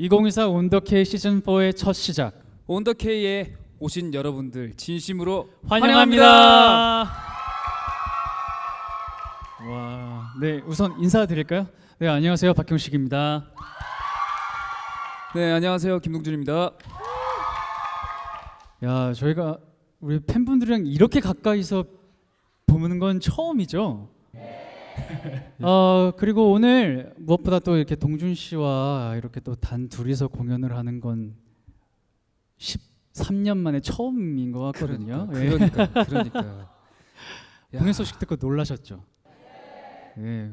2024 온더케이 시즌 4의 첫 시작 온더케이에 오신 여러분들 진심으로 환영합니다. 와, 네 우선 인사드릴까요? 네 안녕하세요 박형식입니다. 네 안녕하세요 김동준입니다. 야 저희가 우리 팬분들이랑 이렇게 가까이서 보는 건 처음이죠. 그리고 오늘 무엇보다 또 이렇게 동준 씨와 이렇게 또 단 둘이서 공연을 하는 건 13년 만에 처음인 것 같거든요. 그러니까. 공연 소식 듣고 놀라셨죠? 예,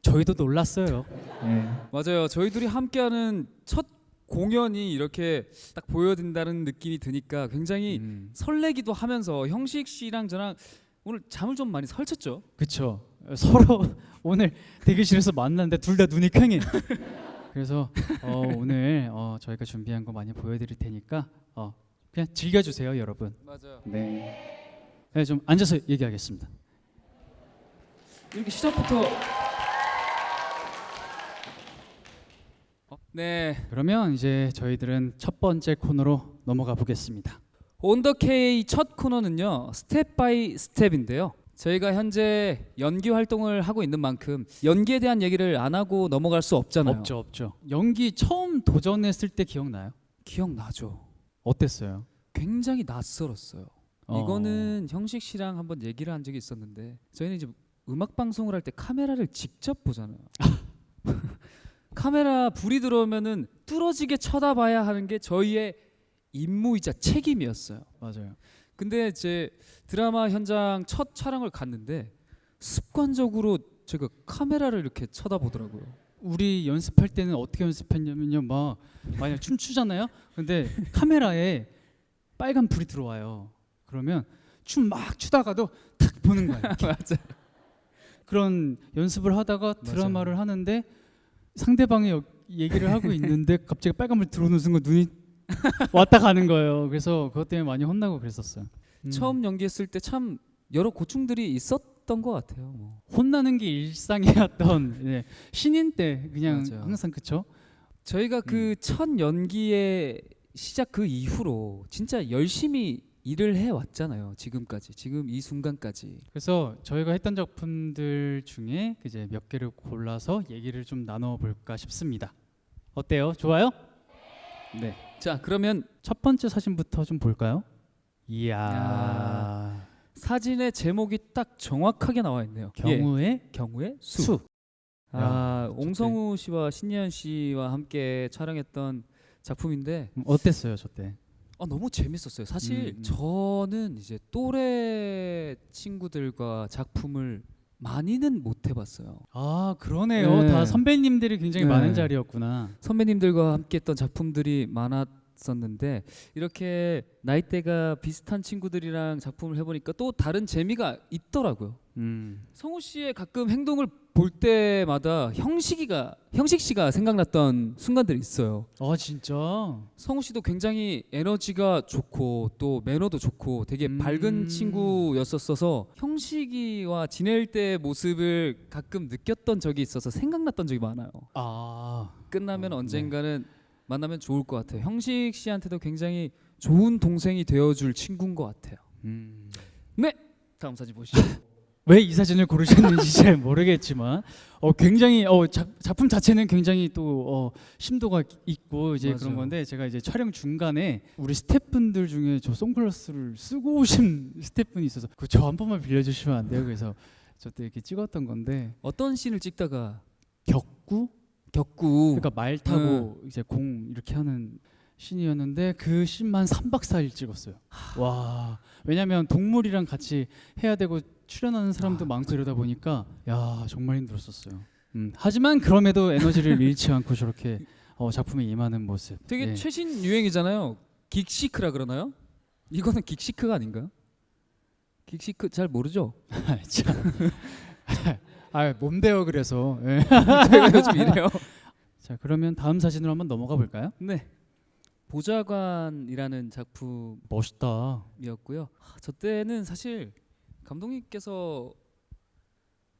저희도 놀랐어요. 예. 맞아요. 저희 둘이 함께하는 첫 공연이 이렇게 딱 보여진다는 느낌이 드니까 굉장히 설레기도 하면서 형식 씨랑 저랑 오늘 잠을 좀 많이 설쳤죠. 그렇죠. 서로 오늘 대기실에서 만났는데 둘 다 눈이 퀭해. 그래서 오늘 저희가 준비한 거 많이 보여드릴 테니까 그냥 즐겨주세요, 여러분. 맞아요. 네, 좀 앉아서 얘기하겠습니다. 이렇게 시작부터 네 그러면 이제 저희들은 첫 번째 코너로 넘어가 보겠습니다. 온더케이 첫 코너는요 스텝 바이 스텝인데요. 저희가 현재 연기 활동을 하고 있는 만큼 연기에 대한 얘기를 안 하고 넘어갈 수 없잖아요. 없죠. 연기 처음 도전했을 때 기억나요? 기억나죠. 어땠어요? 굉장히 낯설었어요. 이거는 형식 씨랑 한번 얘기를 한 적이 있었는데 저희는 이제 음악 방송을 할 때 카메라를 직접 보잖아요. 카메라 불이 들어오면은 뚫어지게 쳐다봐야 하는 게 저희의 임무이자 책임이었어요. 맞아요. 근데 이제 드라마 현장 첫 촬영을 갔는데 습관적으로 제가 카메라를 이렇게 쳐다보더라고요. 우리 연습할 때는 어떻게 연습했냐면요, 막 만약 춤추잖아요. 근데 카메라에 빨간 불이 들어와요. 그러면 춤 막 추다가도 탁 보는 거예요. 맞아. 그런 연습을 하다가 드라마를 하는데 상대방이 얘기를 하고 있는데 갑자기 빨간 불 들어오는 순간 눈이 왔다 가는 거예요. 그래서 그것 때문에 많이 혼나고 그랬었어요. 처음 연기했을 때 참 여러 고충들이 있었던 것 같아요. 뭐. 혼나는 게 일상이었던 신인 때 그냥 맞아요. 항상 그쵸? 저희가 그 첫 연기의 시작 그 이후로 진짜 열심히 일을 해 왔잖아요. 지금까지 지금 이 순간까지. 그래서 저희가 했던 작품들 중에 이제 몇 개를 골라서 얘기를 좀 나눠볼까 싶습니다. 어때요? 좋아요? 네. 자 그러면 첫 번째 사진부터 좀 볼까요? 이야. 야. 사진의 제목이 딱 정확하게 나와 있네요. 경우의 수. 수. 아 야, 옹성우 씨와 신예은 씨와 함께 촬영했던 작품인데 어땠어요, 저 때? 너무 재밌었어요. 사실 저는 이제 또래 친구들과 작품을 많이는 못 해봤어요. 아 그러네요. 네. 다 선배님들이 굉장히 네. 많은 자리였구나. 선배님들과 함께했던 작품들이 많았었는데 이렇게 나이대가 비슷한 친구들이랑 작품을 해보니까 또 다른 재미가 있더라고요. 성우 씨의 가끔 행동을 볼 때마다 형식 씨가 생각났던 순간들이 있어요. 아 진짜? 성우 씨도 굉장히 에너지가 좋고 또 매너도 좋고 되게 밝은 친구였었어서 형식이와 지낼 때 모습을 가끔 느꼈던 적이 있어서 생각났던 적이 많아요. 끝나면 언젠가는 만나면 좋을 것 같아요. 형식 씨한테도 굉장히 좋은 동생이 되어줄 친구인 것 같아요. 네, 다음 사진 보시죠. 왜 이 사진을 고르셨는지 잘 모르겠지만 굉장히 작품 자체는 굉장히 또 심도가 있고 이제 맞아요. 그런 건데 제가 이제 촬영 중간에 우리 스태프분들 중에 저 선글라스를 쓰고 오신 스태프분이 있어서 그 저 한 번만 빌려주시면 안 돼요? 그래서 저 때 이렇게 찍었던 건데 어떤 씬을 찍다가 격구? 격구 그러니까 말 타고 이제 공 이렇게 하는 씬이었는데 그 씬만 3박 4일 찍었어요. 와 왜냐면 동물이랑 같이 해야 되고 출연하는 사람도 많고 이러다 보니까 야 정말 힘들었었어요. 하지만 그럼에도 에너지를 잃지 않고 저렇게 작품에 임하는 모습 되게 최신 유행이잖아요. 긱시크라 그러나요? 이거는 긱시크가 아닌가요? 긱시크 잘 모르죠? 뭔데요 그래서 제가 요즘 이래요. 자 그러면 다음 사진으로 한번 넘어가 볼까요? 네, 보좌관이라는 작품이었고요. 멋있다. 저 때는 사실 감독님께서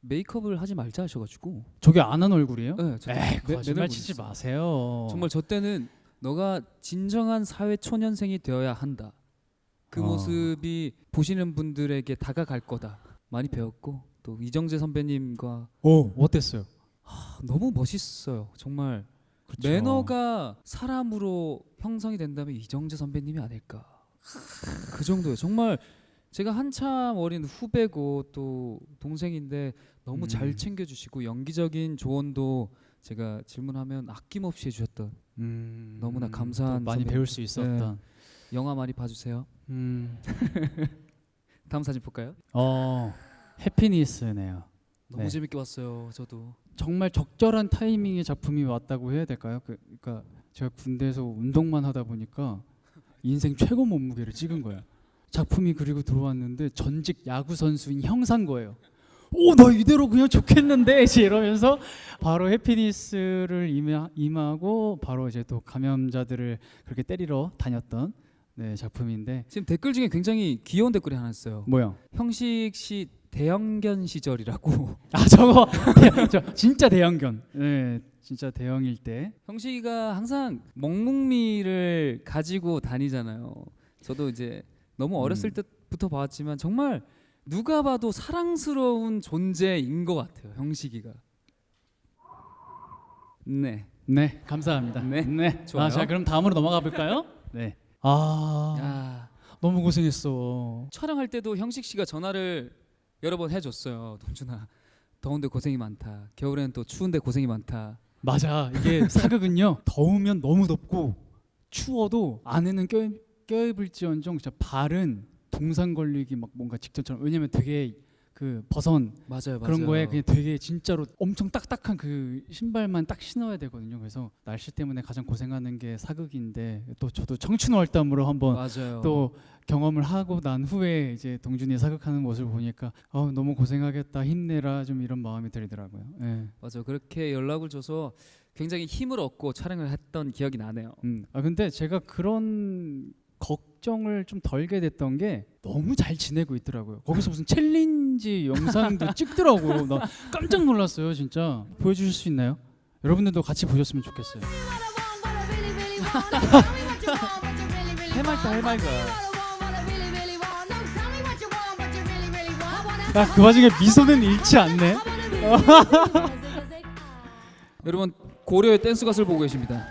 메이크업을 하지 말자 하셔가지고. 저게 안 한 얼굴이에요? 네, 저도 에이, 맨날 거짓말 치지 보냈어요. 마세요. 정말 저 때는 너가 진정한 사회 초년생이 되어야 한다. 그 모습이 보시는 분들에게 다가갈 거다. 많이 배웠고 또 이정재 선배님과 어땠어요? 너무 멋있어요. 정말 그쵸. 매너가 사람으로 형성이 된다면 이정재 선배님이 아닐까. 그 정도예요. 정말 제가 한참 어린 후배고 또 동생인데 너무 잘 챙겨주시고 연기적인 조언도 제가 질문하면 아낌없이 해주셨던 너무나 감사한 또 많이 선배님. 배울 수 있었던. 영화 많이 봐주세요. 다음 사진 볼까요? 해피니스네요. 너무 네. 재밌게 봤어요. 저도. 정말 적절한 타이밍에 작품이 왔다고 해야 될까요? 그러니까 제가 군대에서 운동만 하다 보니까 인생 최고 몸무게를 찍은 거예요. 작품이 그리고 들어왔는데 전직 야구 선수인 형사인 거예요. 나 이대로 그냥 좋겠는데 이제 이러면서 바로 해피니스를 임하고 바로 이제 또 감염자들을 그렇게 때리러 다녔던 작품인데. 지금 댓글 중에 굉장히 귀여운 댓글이 하나 있어요. 뭐요? 형식 씨 대형견 시절이라고. 저거 저 진짜 대형견. 네, 진짜 대형일 때. 형식이가 항상 먹묵미를 가지고 다니잖아요. 저도 이제 너무 어렸을 때부터 봤지만 정말 누가 봐도 사랑스러운 존재인 것 같아요. 형식이가. 네. 네, 감사합니다. 네, 좋아요. 자, 그럼 다음으로 넘어가 볼까요? 네. 너무 고생했어. 촬영할 때도 형식 씨가 전화를 여러 번 해줬어요. 동준아, 더운데 고생이 많다. 겨울에는 또 추운데 고생이 많다. 맞아. 이게 사극은요. 더우면 너무 덥고 추워도 안에는 껴입을지언정 진짜 발은 동상 걸리기 막 뭔가 직전처럼. 왜냐면 되게 그 버선 맞아요. 그런 거에 그냥 되게 진짜로 엄청 딱딱한 그 신발만 딱 신어야 되거든요. 그래서 날씨 때문에 가장 고생하는 게 사극인데 또 저도 청춘월담으로 한번 맞아요. 또 경험을 하고 난 후에 이제 동준이 사극하는 모습을 보니까 너무 고생하겠다, 힘내라, 좀 이런 마음이 들더라고요. 네. 맞아요. 그렇게 연락을 줘서 굉장히 힘을 얻고 촬영을 했던 기억이 나네요. 근데 제가 그런 걱정을 좀 덜게 됐던 게 너무 잘 지내고 있더라고요. 거기서 무슨 챌린지 영상도 찍더라고요. 나 깜짝 놀랐어요, 진짜. 보여주실 수 있나요? 여러분들도 같이 보셨으면 좋겠어요. 해맑다. 그 와중에 미소는 잃지 않네. 여러분 고려의 댄스 가수를 보고 계십니다.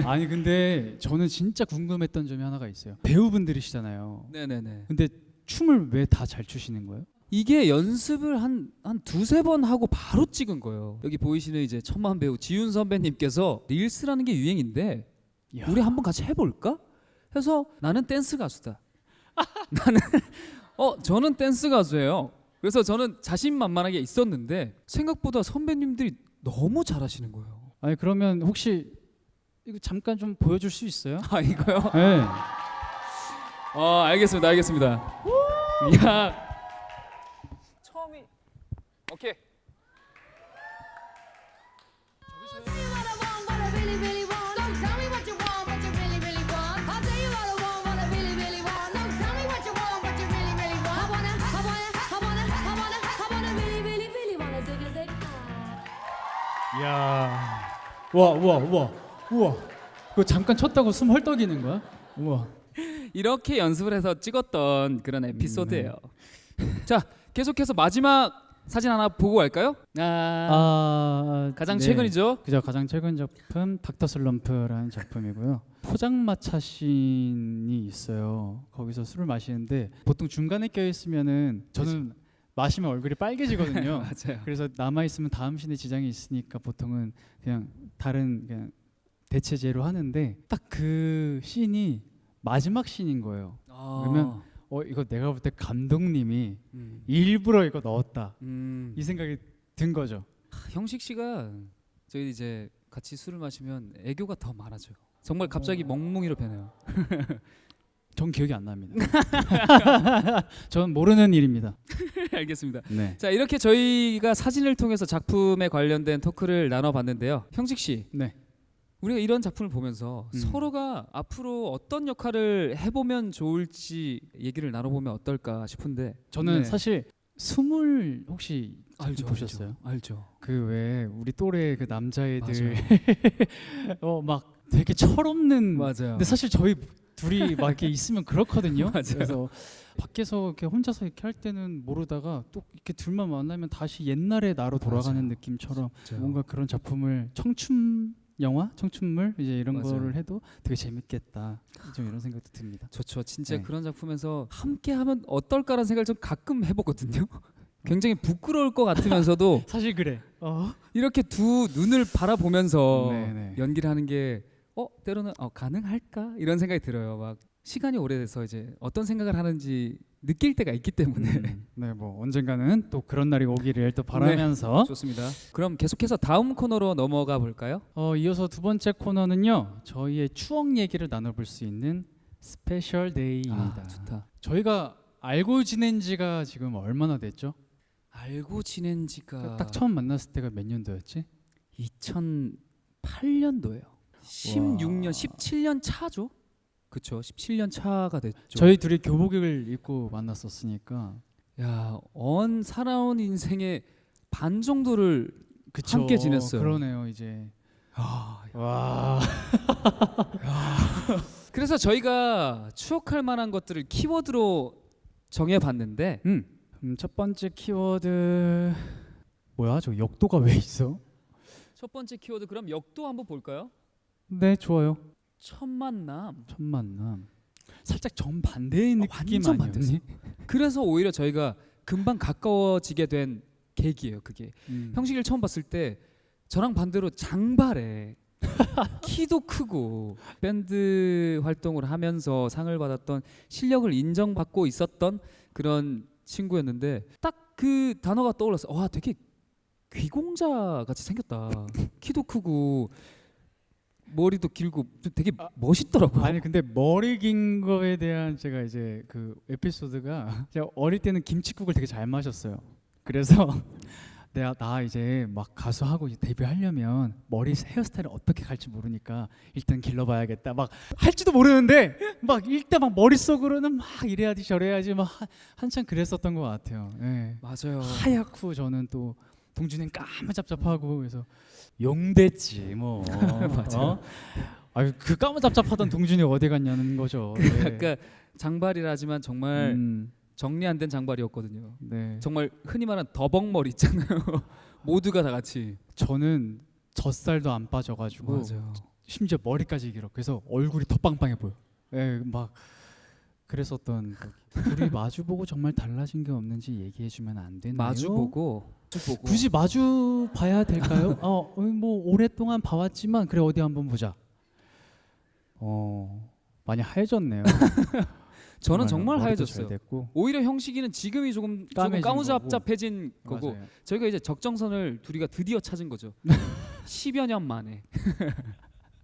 아니 근데 저는 진짜 궁금했던 점이 하나가 있어요. 배우분들이시잖아요. 네네네. 근데 춤을 왜 다 잘 추시는 거예요? 이게 연습을 한 두세 번 하고 바로 찍은 거예요. 여기 보이시는 이제 천만 배우 지윤 선배님께서 릴스라는 게 유행인데 이야. 우리 한번 같이 해볼까? 해서 나는 댄스 가수다. 나는 저는 댄스 가수예요. 그래서 저는 자신만만하게 있었는데 생각보다 선배님들이 너무 잘하시는 거예요. 아니 그러면 혹시 이거 잠깐 좀 보여줄 수 있어요? 이거요? 네. 알겠습니다. 야, 처음이 오케이. 이야. 우와. 그거 잠깐 쳤다고 숨 헐떡이는 거야? 우와. 이렇게 연습을 해서 찍었던 그런 에피소드예요. 자, 계속해서 마지막 사진 하나 보고 갈까요? 가장 네. 최근이죠. 그죠. 가장 최근 작품 닥터 슬럼프라는 작품이고요. 포장마차 씬이 있어요. 거기서 술을 마시는데 보통 중간에 껴 있으면은 저는 마시면 얼굴이 빨개지거든요. 맞아요. 그래서 남아 있으면 다음 씬에 지장이 있으니까 보통은 그냥 다른 그냥 대체제로 하는데 딱 그 씬이 마지막 씬인 거예요. 그러면 이거 내가 볼 때 감독님이 일부러 이거 넣었다 이 생각이 든 거죠. 형식 씨가 저희 이제 같이 술을 마시면 애교가 더 많아져요. 정말 갑자기 멍뭉이로 변해요. 전 기억이 안 납니다. 전 모르는 일입니다. 알겠습니다. 네. 자, 이렇게 저희가 사진을 통해서 작품에 관련된 토크를 나눠봤는데요. 형식 씨, 네. 우리가 이런 작품을 보면서 서로가 앞으로 어떤 역할을 해보면 좋을지 얘기를 나눠보면 어떨까 싶은데 저는 네. 사실 스물 혹시 알죠, 보셨어요? 알죠. 그 왜 우리 또래 그 남자애들 맞아요. 막 되게 철없는. 맞아요. 근데 사실 저희 둘이 막 이렇게 있으면 그렇거든요. 맞아요. 그래서 밖에서 이렇게 혼자서 이렇게 할 때는 모르다가 또 이렇게 둘만 만나면 다시 옛날의 나로 돌아가는 맞아요. 느낌처럼 진짜요. 뭔가 그런 작품을 청춘 영화, 청춘물 이제 이런 맞아요. 거를 해도 되게 재밌겠다. 좀 이런 생각도 듭니다. 좋죠. 진짜 네. 그런 작품에서 함께 하면 어떨까라는 생각을 좀 가끔 해보거든요. 굉장히 부끄러울 것 같으면서도 사실 그래. 이렇게 두 눈을 바라보면서 네네. 연기를 하는 게 때로는 가능할까 이런 생각이 들어요. 막 시간이 오래돼서 이제 어떤 생각을 하는지 느낄 때가 있기 때문에 네, 뭐 언젠가는 또 그런 날이 오기를 또 바라면서 좋습니다. 그럼 계속해서 다음 코너로 넘어가 볼까요? 이어서 두 번째 코너는요. 저희의 추억 얘기를 나눠볼 수 있는 스페셜 데이입니다. 좋다. 저희가 알고 지낸 지가 지금 얼마나 됐죠? 알고 지낸 지가 딱 처음 만났을 때가 몇 년도였지? 2008년도예요. 16년, 17년 차죠? 그쵸, 17년 차가 됐죠. 저희 둘이 교복을 입고 만났었으니까. 야, 살아온 인생의 반 정도를 그쵸. 함께 지냈어요. 그러네요, 이제. 와. 그래서 저희가 추억할 만한 것들을 키워드로 정해봤는데 첫 번째 키워드 뭐야? 저 역도가 왜 있어? 첫 번째 키워드 그럼 역도 한번 볼까요? 네, 좋아요. 첫 만남. 첫 만남. 살짝 정반대의 느낌 완전 아니었니? 반대였어요. 그래서 오히려 저희가 금방 가까워지게 된 계기예요. 그게 형식이를 처음 봤을 때 저랑 반대로 장발에 키도 크고 밴드 활동을 하면서 상을 받았던 실력을 인정받고 있었던 그런 친구였는데 딱 그 단어가 떠올랐어요. 와, 되게 귀공자 같이 생겼다. 키도 크고 머리도 길고 되게 멋있더라고요. 아니 근데 머리 긴 거에 대한 제가 이제 그 에피소드가 제가 어릴 때는 김칫국을 되게 잘 마셨어요. 그래서 나 이제 막 가수하고 이제 데뷔하려면 머리 헤어스타일을 어떻게 갈지 모르니까 일단 길러봐야겠다. 막 할지도 모르는데 막 일단 막 머릿속으로는 막 이래야지 저래야지 막 한참 그랬었던 것 같아요. 네. 맞아요. 하얗고 저는 또 동준이는 까무잡잡하고 그래서 용됐지 뭐. 맞아요. 아유 그 까무잡잡하던 동준이 어디 갔냐는 거죠. 네. 약간 장발이라지만 정말 정리 안 된 장발이었거든요. 네. 정말 흔히 말하는 더벅머리 있잖아요. 모두가 다 같이. 저는 젖살도 안 빠져가지고 맞아요. 심지어 머리까지 길어. 그래서 얼굴이 더 빵빵해 보여. 예, 막 그랬었던. 둘이 마주보고 정말 달라진 게 없는지 얘기해주면 안 되나요? 마주보고 굳이 마주 봐야 될까요? 뭐 오랫동안 봐왔지만 그래 어디 한번 보자. 많이 하얘졌네요. 저는 정말 머리도 하얘졌어요. 잘 됐고. 오히려 형식이는 지금이 조금 까매진 까무잡잡해진 거고 맞아요. 저희가 이제 적정선을 둘이가 드디어 찾은 거죠. 10여 년 만에.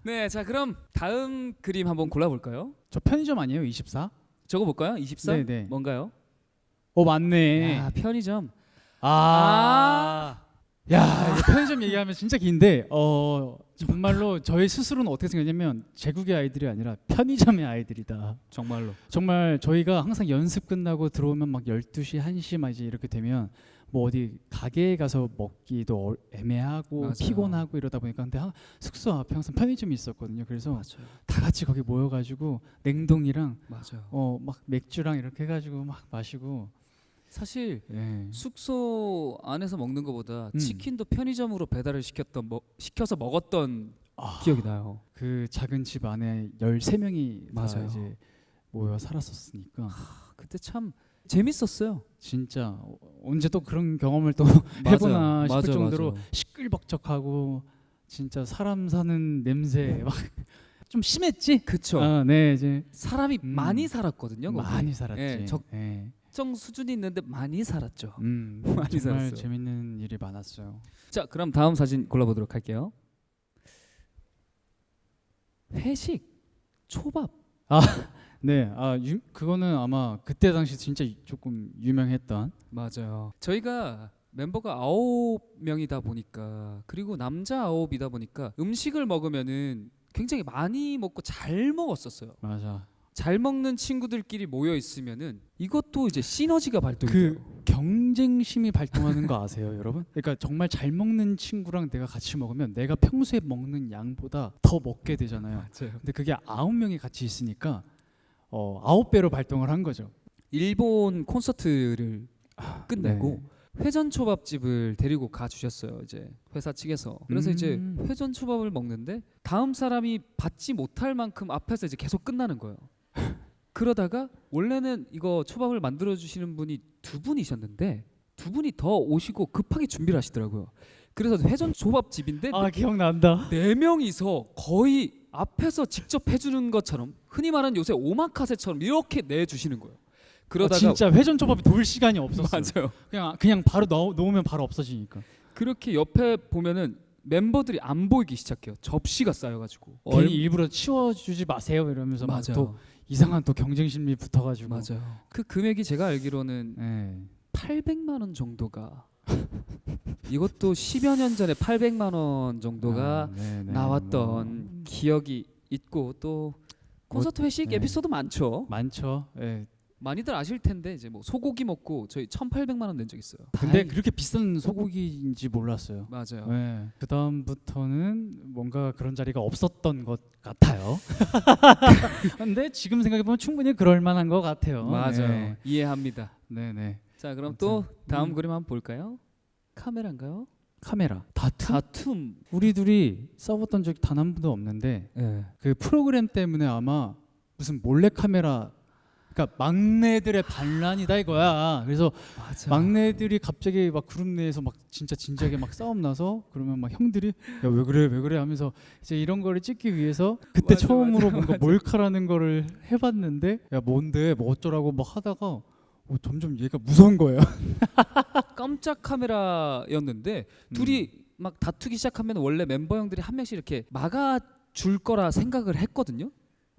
네, 자 그럼 다음 그림 한번 골라볼까요? 저 편의점 아니에요? 24? 적어볼까요? 24? 네네. 뭔가요? 맞네. 야, 편의점. 야, 이거 편의점 얘기하면 진짜 긴데 정말로 저희 스스로는 어떻게 생각하냐면 제국의 아이들이 아니라 편의점의 아이들이다. 정말로. 정말 저희가 항상 연습 끝나고 들어오면 막 12시, 1시 막 이제 이렇게 되면 뭐 어디 가게에 가서 먹기도 애매하고 맞아요. 피곤하고 이러다 보니까 근데 숙소 앞에 항상 편의점이 있었거든요. 그래서 맞아요. 다 같이 거기 모여가지고 냉동이랑 맞아요. 막 맥주랑 이렇게 해가지고 막 마시고 사실 예. 숙소 안에서 먹는 것보다 치킨도 편의점으로 배달을 시켜서 먹었던 기억이 나요. 그 작은 집 안에 13명이 다 맞아요. 이제 모여 살았었으니까 그때 참 재밌었어요. 진짜 언제 또 그런 경험을 또 맞아요. 해보나 싶을 맞아요, 정도로 맞아요. 시끌벅적하고 진짜 사람 사는 냄새 막 좀 심했지? 그쵸. 네 이제 사람이 많이 살았거든요. 거기. 많이 살았지. 예, 예. 적정 수준이 있는데 많이 살았죠. 많이 정말 살았어요. 재밌는 일이 많았어요. 자, 그럼 다음 사진 골라보도록 할게요. 회식, 초밥. 네, 그거는 아마 그때 당시 진짜 조금 유명했던. 맞아요. 저희가 멤버가 9명이다 보니까 그리고 남자 9이다 보니까 음식을 먹으면은 굉장히 많이 먹고 잘 먹었었어요. 맞아. 잘 먹는 친구들끼리 모여 있으면은 이것도 이제 시너지가 발동이 그 돼요. 경쟁심이 발동하는 거 아세요, 여러분? 그러니까 정말 잘 먹는 친구랑 내가 같이 먹으면 내가 평소에 먹는 양보다 더 먹게 되잖아요. 맞아요. 근데 그게 9명이 같이 있으니까 9배로 발동을 한 거죠. 일본 콘서트를 끝내고 네. 회전 초밥집을 데리고 가 주셨어요. 이제 회사 측에서. 그래서 이제 회전 초밥을 먹는데 다음 사람이 받지 못할 만큼 앞에서 이제 계속 끝나는 거예요. 그러다가 원래는 이거 초밥을 만들어 주시는 분이 2분이셨는데 2분이 더 오시고 급하게 준비를 하시더라고요. 그래서 회전 초밥집인데 기억난다. 4명이서 거의 앞에서 직접 해주는 것처럼 흔히 말하는 요새 오마카세처럼 이렇게 내주시는 거예요. 그러다가 진짜 회전 초밥이 돌 시간이 없었어요. 맞아요. 그냥 바로 놓으면 바로 없어지니까. 그렇게 옆에 보면은 멤버들이 안 보이기 시작해요. 접시가 쌓여가지고. 괜히 일부러 치워주지 마세요 이러면서 막 맞아요. 또 이상한 또 경쟁심이 붙어가지고. 맞아요. 그 금액이 제가 알기로는 네. 800만 원 정도가 이것도 10여 년 전에 800만 원 정도가 네네. 나왔던 기억이 있고 또 콘서트 회식 네. 에피소드 많죠. 많죠. 네. 많이들 아실 텐데 이제 뭐 소고기 먹고 저희 1,800만 원 낸 적 있어요. 근데 그렇게 비싼 소고기인지 몰랐어요. 맞아요. 네. 그 다음부터는 뭔가 그런 자리가 없었던 것 같아요. 근데 지금 생각해 보면 충분히 그럴 만한 것 같아요. 맞아요. 네. 이해합니다. 네네. 자 그럼 또 다음 음. 그림 한번 볼까요? 카메라인가요? 카메라. 다툼. 다툼. 우리 둘이 싸웠던 적이 단 한 번도 없는데 네. 그 프로그램 때문에 아마 무슨 몰래 카메라. 그러니까 막내들의 반란이다 이거야. 그래서 맞아. 막내들이 갑자기 막 그룹 내에서 막 진짜 진지하게 막 싸움 나서 그러면 막 형들이 야 왜 그래 하면서 이제 이런 거를 찍기 위해서 그때 맞아, 처음으로 맞아, 뭔가 맞아. 몰카라는 거를 해봤는데 야 뭔데 뭐 어쩌라고 막 하다가 점점 얘가 무서운 거예요. 깜짝 카메라였는데 둘이 막 다투기 시작하면 원래 멤버 형들이 한 명씩 이렇게 막아줄 거라 생각을 했거든요.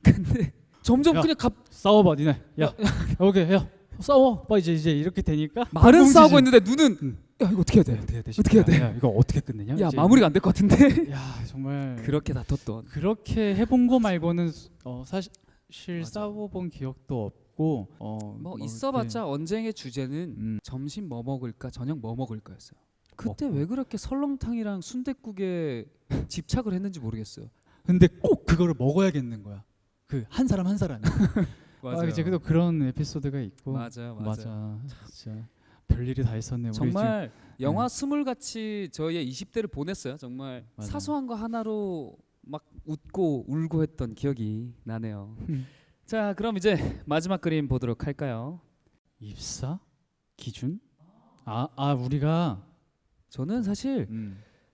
근데 점점 야. 그냥 싸워봐 니네. 야 오케이 야 싸워. 봐 이제 이렇게 되니까 말은 공공지진. 싸우고 있는데 눈은 야 이거 어떻게 해야 돼? 어떻게 해야 돼? 어떻게 해야 돼? 야, 이거 어떻게 끝내냐? 야 이제 마무리가 안 될 것 같은데. 야 정말 그렇게 다퉜던. 그렇게 해본 거 말고는 사실 맞아. 싸워본 기억도 없고 뭐 이렇게, 있어봤자 언쟁의 주제는 음. 점심 뭐 먹을까 저녁 뭐 먹을까였어요. 그때 먹고. 왜 그렇게 설렁탕이랑 순댓국에 집착을 했는지 모르겠어요. 근데 꼭 그거를 먹어야겠는 거야. 그 한 사람 한 사람이. 이제 또 그런 에피소드가 있고. 맞아요. 맞아. 진짜 별일이 다 있었네. 우리 정말 영화 스물 같이 저희의 20대를 보냈어요. 정말 맞아요. 사소한 거 하나로 막 웃고 울고 했던 기억이 나네요. 자, 그럼 이제 마지막 그림 보도록 할까요? 입사 기준? 우리가 저는 사실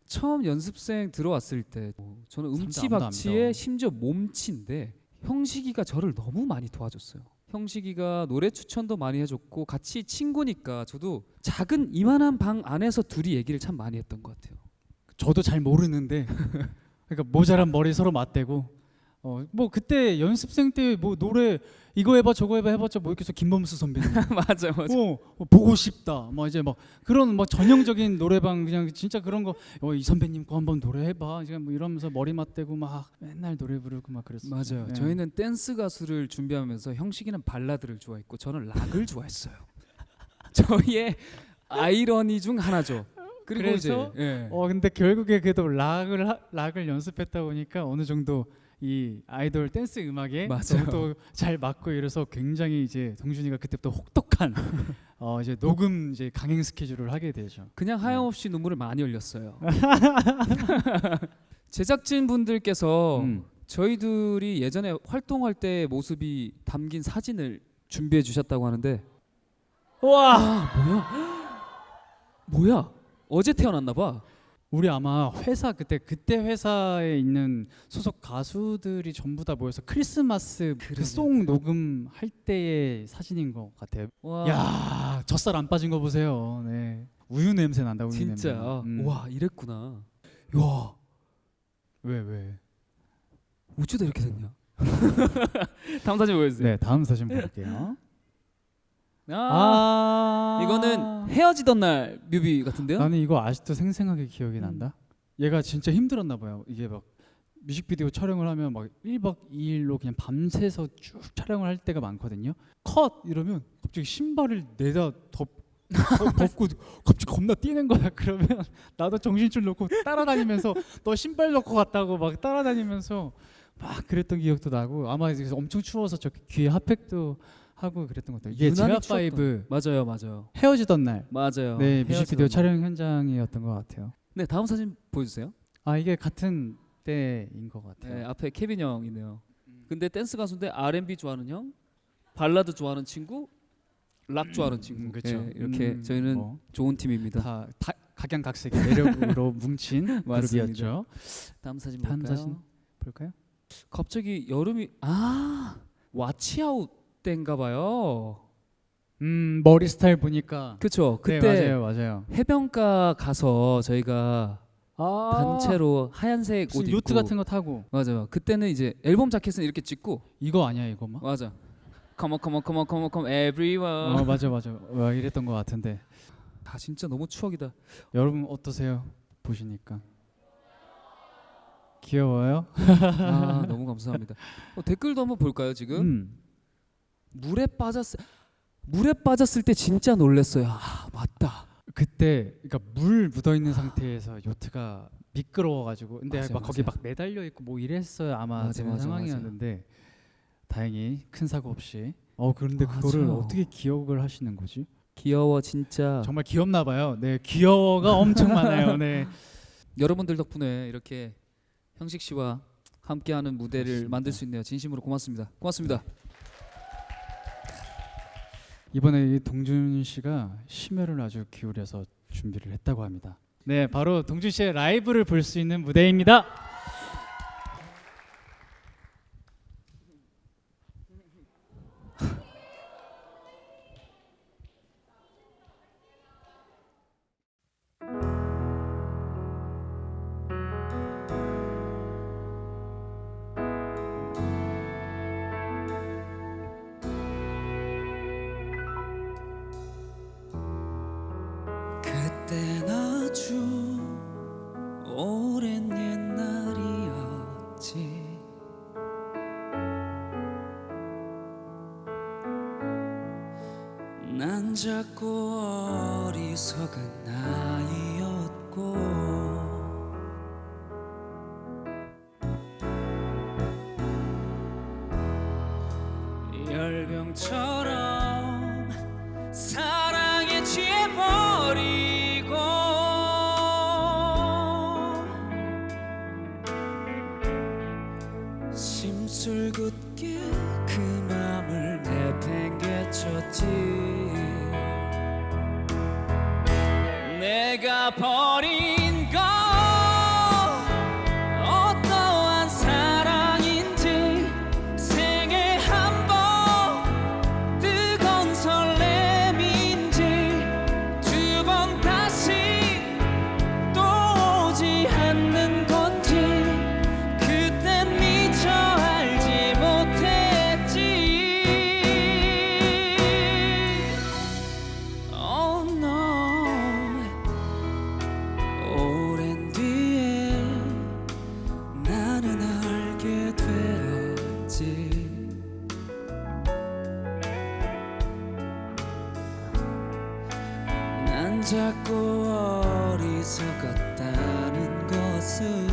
처음 연습생 들어왔을 때 저는 아무도 안 음치박치에 믿어. 심지어 몸치인데 형식이가 저를 너무 많이 도와줬어요. 형식이가 노래 추천도 많이 해줬고 같이 친구니까 저도 작은 이만한 방 안에서 둘이 얘기를 참 많이 했던 것 같아요. 저도 잘 모르는데 그러니까 모자란 머리 서로 맞대고 뭐 그때 연습생 때 뭐 노래 이거 해봐 저거 해봐 해봤자 뭐 이렇게 해서 김범수 선배님 맞아. 보고 싶다 막 이제 막 그런 뭐 전형적인 노래방 그냥 진짜 그런 거 이 선배님 거 한번 노래해봐 이제 뭐 이러면서 머리 맞대고 막 맨날 노래 부르고 막 그랬어요. 맞아요. 네. 저희는 댄스 가수를 준비하면서 형식이는 발라드를 좋아했고 저는 락을 좋아했어요. 저희의 아이러니 중 하나죠. 그리고 그래서 이제 근데 결국에 그래도 락을 연습했다 보니까 어느 정도 이 아이돌 댄스 음악에 맞아요. 또 잘 맞고 이래서 굉장히 이제 동준이가 그때부터 혹독한 이제 녹음 이제 강행 스케줄을 하게 되죠. 그냥 하염없이 눈물을 많이 흘렸어요. 제작진 분들께서 저희 둘이 예전에 활동할 때의 모습이 담긴 사진을 준비해 주셨다고 하는데 와 뭐야? 어제 태어났나 봐. 우리 아마 회사 그때 회사에 있는 소속 가수들이 전부 다 모여서 크리스마스 그 송 녹음할 때의 사진인 것 같아요. 와. 야 젖살 안 빠진 거 보세요. 네 우유 냄새 난다. 우유 진짜. 냄새. 와 이랬구나. 야 왜? 어쩌다 이렇게 됐냐? 다음 사진 보여주세요. 네 다음 사진 볼게요. 이거는 헤어지던 날 뮤비 같은데요? 나는 이거 아직도 생생하게 기억이 난다. 얘가 진짜 힘들었나 봐요. 이게 막 뮤직비디오 촬영을 하면 막 1박 2일로 그냥 밤새서 쭉 촬영을 할 때가 많거든요. 컷 이러면 갑자기 신발을 내다 벗고 갑자기 겁나 뛰는 거야. 그러면 나도 정신줄 놓고 따라다니면서 너 신발 넣고 갔다고 막 따라다니면서 막 그랬던 기억도 나고 아마 그래서 엄청 추워서 저 귀에 핫팩도 하고 그랬던 것 같아요. 이게 유난히 제가5 맞아요. 헤어지던 날 맞아요. 네 뮤직비디오 헤어지던 날. 촬영 현장이었던 것 같아요. 네, 다음 사진 보여주세요. 아 이게 같은 때인 것 같아요. 네, 앞에 케빈 형이네요. 근데 댄스 가수인데 R&B 좋아하는 형, 발라드 좋아하는 친구, 락 좋아하는 친구. 그렇죠. 네, 이렇게 저희는 뭐 좋은 팀입니다. 다 각양각색의 매력으로 뭉친 맞습니다. 그룹이었죠. 다음 사진 다음 볼까요? 사진 볼까요? 갑자기 여름이 와치아웃 때인가 봐요. 머리 스타일 보니까 그쵸? 네, 그때 맞아요. 해변가 가서 저희가 단체로 하얀색 옷 무슨 입고 요트 같은 거 타고 맞아요. 그때는 이제 앨범 자켓은 이렇게 찍고 이거 아니야 이거 막? 맞아. Come on everyone. 맞아. 와, 이랬던 것 같은데 다 진짜 너무 추억이다. 여러분 어떠세요? 보시니까 귀여워요? 너무 감사합니다. 댓글도 한번 볼까요 지금? 물에 빠졌을 때 진짜 놀랐어요. 맞다. 그때 그러니까 물 묻어 있는 상태에서 요트가 미끄러워가지고 근데 맞아요, 막 거기 맞아요. 막 매달려 있고 뭐 이랬어요 아마 맞아요, 되는 맞아요, 상황이었는데 다행히 큰 사고 없이. 그런데 맞아요. 그거를 어떻게 기억을 하시는 거지? 귀여워 진짜. 정말 귀엽나 봐요. 네, 귀여워가 엄청 많아요. 네. 여러분들 덕분에 이렇게 형식 씨와 함께하는 무대를 그렇습니다. 만들 수 있네요. 진심으로 고맙습니다. 고맙습니다. 이번에 이 동준 씨가 심혈을 아주 기울여서 준비를 했다고 합니다. 네, 바로 동준 씨의 라이브를 볼 수 있는 무대입니다. 그땐 아주 오랜 옛날이었지. 난 작고 어리석은 나이였고 열병처럼 사랑에 취해버리고 심술궂게 그 맘을 내팽개쳤지. 내가 버린 건 어떠한 사랑인지 생애 한 번 뜨거운 설렘인지 두 번 다시 또 오지 않는 건지 그땐 미처 알지 못했지. Oh no. 오랜 뒤에 나는 알게 되었지. 난 자꾸 어리석었다는 것을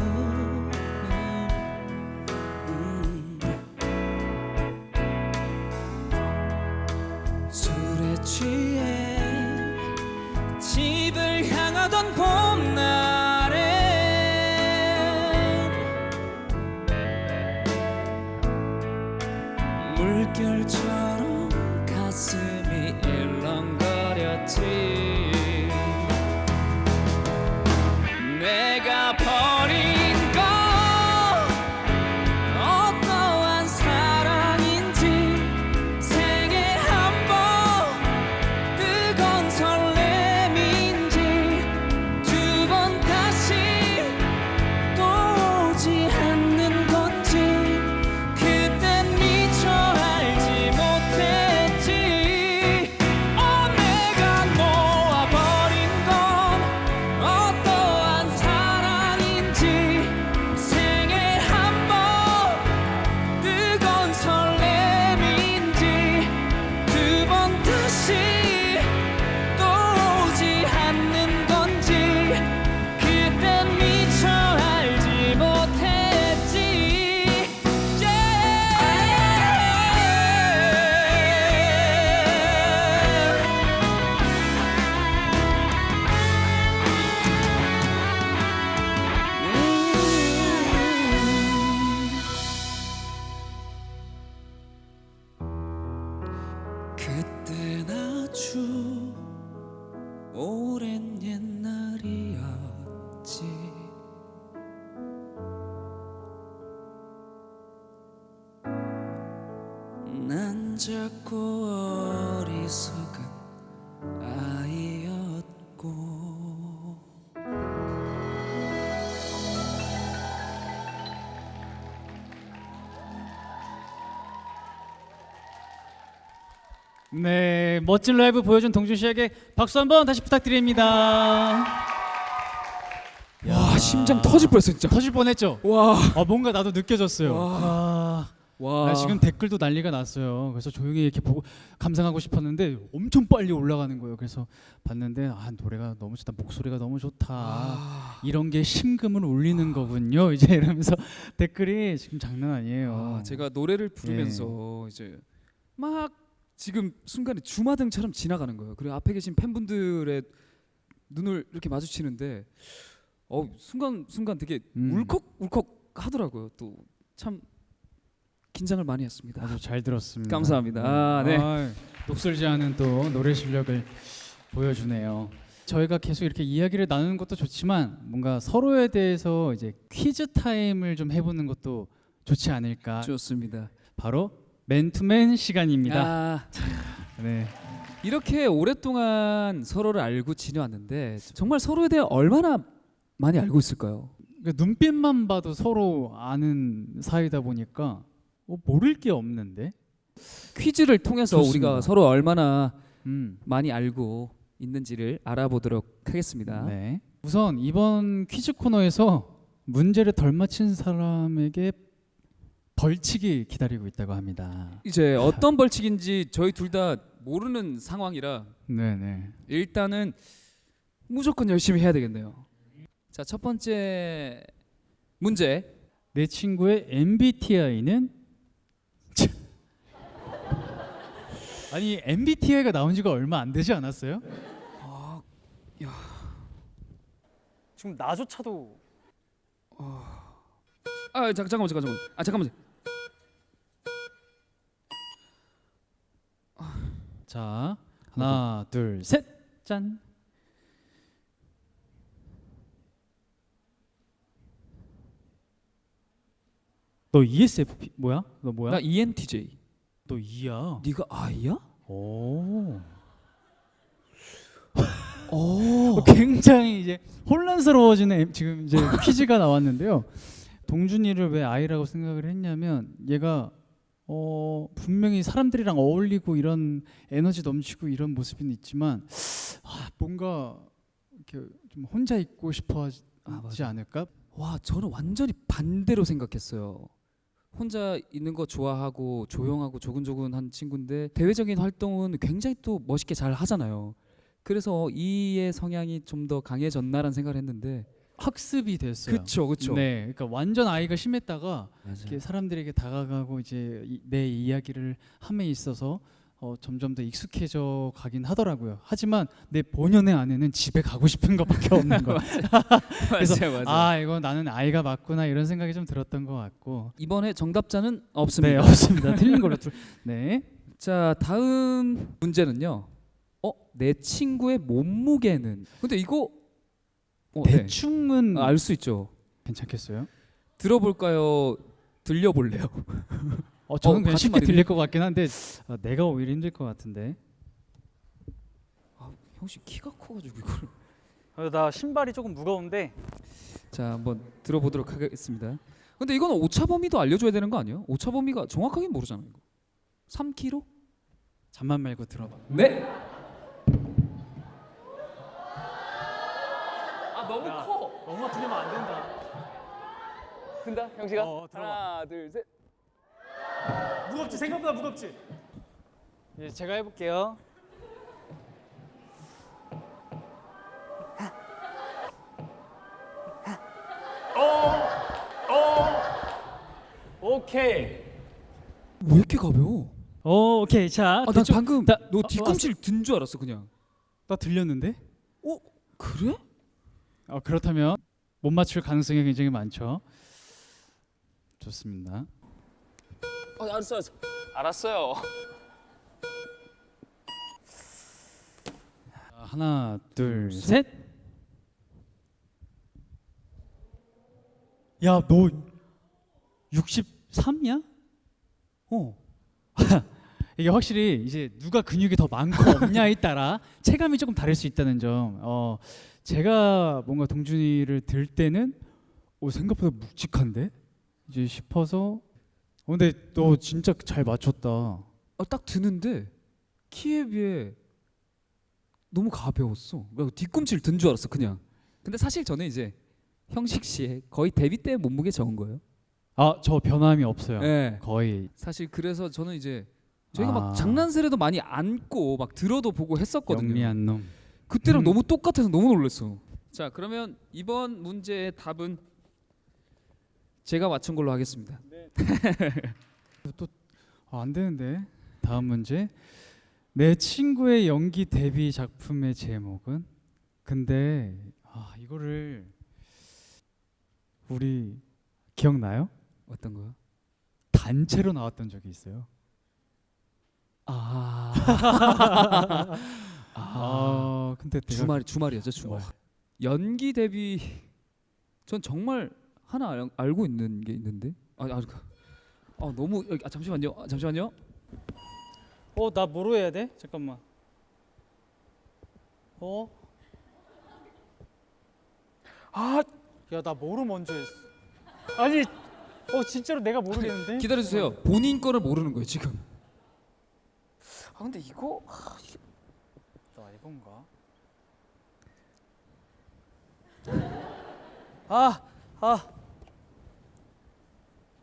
술에 취해 집을 향하던 봄날엔 물결처럼 가슴이 일렁거렸지. 내가 버린 건 어떠한 사랑인지 생애 한 번 뜨거운 설렘인지 두 번 다시 또 오지 않는 건지 그땐 미처 알지 못했지. 내가 그땐 아주 오랜 옛날이었지. 난 작고 어리석은 아이였고. 네, 멋진 라이브 보여준 동준 씨에게 박수 한번 다시 부탁드립니다. 와, 심장 터질 뻔했어 진짜. 터질 뻔했죠. 와. 뭔가 나도 느껴졌어요. 와. 지금 댓글도 난리가 났어요. 그래서 조용히 이렇게 보고 감상하고 싶었는데 엄청 빨리 올라가는 거예요. 그래서 봤는데 노래가 너무 좋다, 목소리가 너무 좋다. 이런 게 심금을 울리는 거군요. 이제 이러면서 댓글이 지금 장난 아니에요. 제가 노래를 부르면서 이제 막 지금 순간에 주마등처럼 지나가는 거예요. 그리고 앞에 계신 팬분들의 눈을 이렇게 마주치는데 순간 되게 울컥울컥 하더라고요. 또 참 긴장을 많이 했습니다. 아주 잘 들었습니다. 감사합니다. 네. 녹슬지 않은 또 노래 실력을 보여주네요. 저희가 계속 이렇게 이야기를 나누는 것도 좋지만 뭔가 서로에 대해서 이제 퀴즈 타임을 좀 해보는 것도 좋지 않을까. 좋습니다. 바로 맨투맨 시간입니다. 네. 이렇게 오랫동안 서로를 알고 지내왔는데 정말 서로에 대해 얼마나 많이 알고 있을까요? 그러니까 눈빛만 봐도 서로 아는 사이다 보니까 모를 게 없는데. 퀴즈를 통해서 좋습니다. 우리가 서로 얼마나 많이 알고 있는지를 알아보도록 하겠습니다. 네. 우선 이번 퀴즈 코너에서 문제를 덜 맞힌 사람에게 벌칙이 기다리고 있다고 합니다. 이제 어떤 벌칙인지 저희 둘 다 모르는 상황이라 네네. 일단은 무조건 열심히 해야 되겠네요. 자, 첫 번째 문제. 내 친구의 MBTI는 아니 MBTI가 나온 지가 얼마 안 되지 않았어요? 지금 나조차도 잠깐만. 잠깐만. 자, 하나, 둘, 셋, 짠. 너 ESFP 뭐야? 너 뭐야? 나 ENTJ. 너 E야. 네가 I야? 오. 굉장히 이제 혼란스러워지는 지금 이제 퀴즈가 나왔는데요. 동준이를 왜 I라고 생각을 했냐면 얘가 분명히 사람들이랑 어울리고 이런 에너지 넘치고 이런 모습은 있지만 뭔가 이렇게 좀 혼자 있고 싶어 하지 않을까? 와, 저는 완전히 반대로 생각했어요. 혼자 있는 거 좋아하고 조용하고 조근조근한 친구인데 대외적인 활동은 굉장히 또 멋있게 잘 하잖아요. 그래서 E의 성향이 좀 더 강해졌나라는 생각을 했는데 학습이 됐어요. 그렇죠. 네, 그러니까 완전 I가 심했다가 이렇게 사람들에게 다가가고 이제 내 이야기를 함에 있어서 점점 더 익숙해져 가긴 하더라고요. 하지만 내 본연의 안에는 집에 가고 싶은 것밖에 없는 거야. 그래서 맞아. 이거 나는 I가 맞구나 이런 생각이 좀 들었던 것 같고. 이번에 정답자는 없습니다. 네, 없습니다. 틀린 걸로. 네. 자, 다음 문제는요. 내 친구의 몸무게는. 근데 이거 대충은 알 수 있죠. 괜찮겠어요? 들어볼까요? 들려볼래요? 저는 그냥 같은 쉽게 말이네. 들릴 것 같긴 한데 내가 오히려 힘들 것 같은데. 형씨 키가 커가지고 이걸. 나 신발이 조금 무거운데 자, 한번 들어보도록 하겠습니다. 근데 이건 오차 범위도 알려줘야 되는 거 아니에요? 오차 범위가 정확하게 모르잖아요. 이거. 3kg? 잠만 말고 들어봐. 네. 너무 커. 너무 틀리면 안 된다. 된다, 형씨가. 들어봐. 하나, 둘, 셋. 무겁지? 생각보다 무겁지? 예, 제가 해볼게요. 오케이. 왜 이렇게 가벼워? 오케이. 자, 난 방금 나- 너 뒤꿈치를 든 줄 알았어 그냥. 나 들렸는데? 그래? 그렇다면 못 맞출 가능성이 굉장히 많죠. 좋습니다. 알았어요. 하나, 둘, 셋. 야, 너 63이야? 이게 확실히 이제 누가 근육이 더 많고 없냐에 따라 체감이 조금 다를 수 있다는 점. 제가 뭔가 동준이를 들 때는 생각보다 묵직한데 이제 싶어서. 근데 너 진짜 잘 맞췄다. 딱 드는데 키에 비해 너무 가벼웠어. 뒤꿈치를 든 줄 알았어 그냥. 근데 사실 저는 이제 형식 씨의 거의 데뷔 때 몸무게 적은 거예요. 저 변함이 없어요. 네. 거의. 사실 그래서 저는 이제 저희가 아. 막 장난스레도 많이 안고 막 들어도 보고 했었거든요. 영리한 놈. 그때랑 너무 똑같아서 너무 놀랐어. 자, 그러면 이번 문제의 답은 제가 맞춘 걸로 하겠습니다. 안 되는데. 다음 문제. 내 친구의 연기 데뷔 작품의 제목은? 근데 이거를 우리 기억나요? 어떤 거요? 단체로 나왔던 적이 있어요. 근데 내가 주말이었죠, 주말. 연기 데뷔 전 정말 하나 알고 있는 게 있는데. 너무 잠시만요. 나 뭐로 해야 돼? 잠깐만. 야, 나 뭐로 먼저 했어? 아니, 진짜로 내가 모르겠는데. 기다려 주세요. 본인 거를 모르는 거예요, 지금. 근데 이거 나 이건가?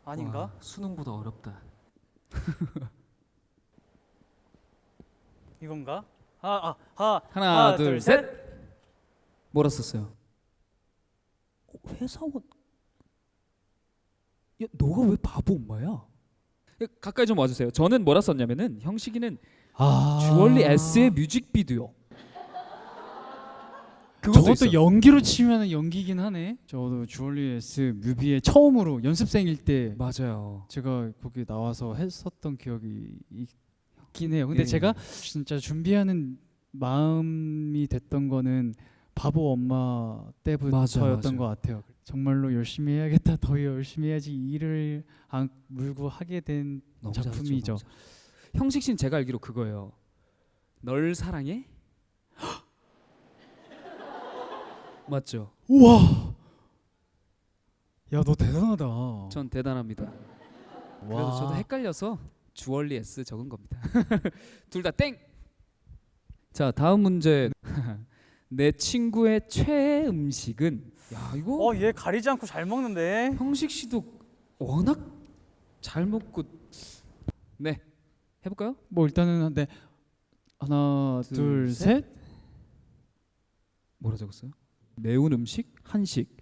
아닌가? 와, 수능보다 어렵다. 이건가? 하나, 둘, 셋. 뭐라 썼어요? 회사원. 야, 너가 왜 바보 엄마야? 가까이 좀 와주세요. 저는 뭐라 썼냐면은 형식이는 주얼리 S의 뮤직비디오. 저것도 있어. 연기로 치면 연기긴 하네. 저도 주얼리 S 뮤비에 처음으로 연습생일 때 맞아요. 제가 거기 나와서 했었던 기억이 있긴 해요. 근데 예. 제가 진짜 준비하는 마음이 됐던 거는 바보 엄마 때부터였던 맞아. 것 같아요. 정말로 열심히 해야겠다. 더 열심히 해야지 일을 물고 하게 된 너무 작품이죠. 잘했죠, 형식 씨는 제가 알기로 그거예요. 널 사랑해? 맞죠? 우와. 야, 너 대단하다. 전 대단합니다. 그래도 저도 헷갈려서 주얼리 S 적은 겁니다. 둘 다 땡. 자, 다음 문제. 내 친구의 최애 음식은? 야, 이거 얘 가리지 않고 잘 먹는데. 형식 씨도 워낙 잘 먹고. 네, 해볼까요? 뭐 일단은 하나, 둘, 셋. 뭐라 적었어요? 매운 음식, 한식,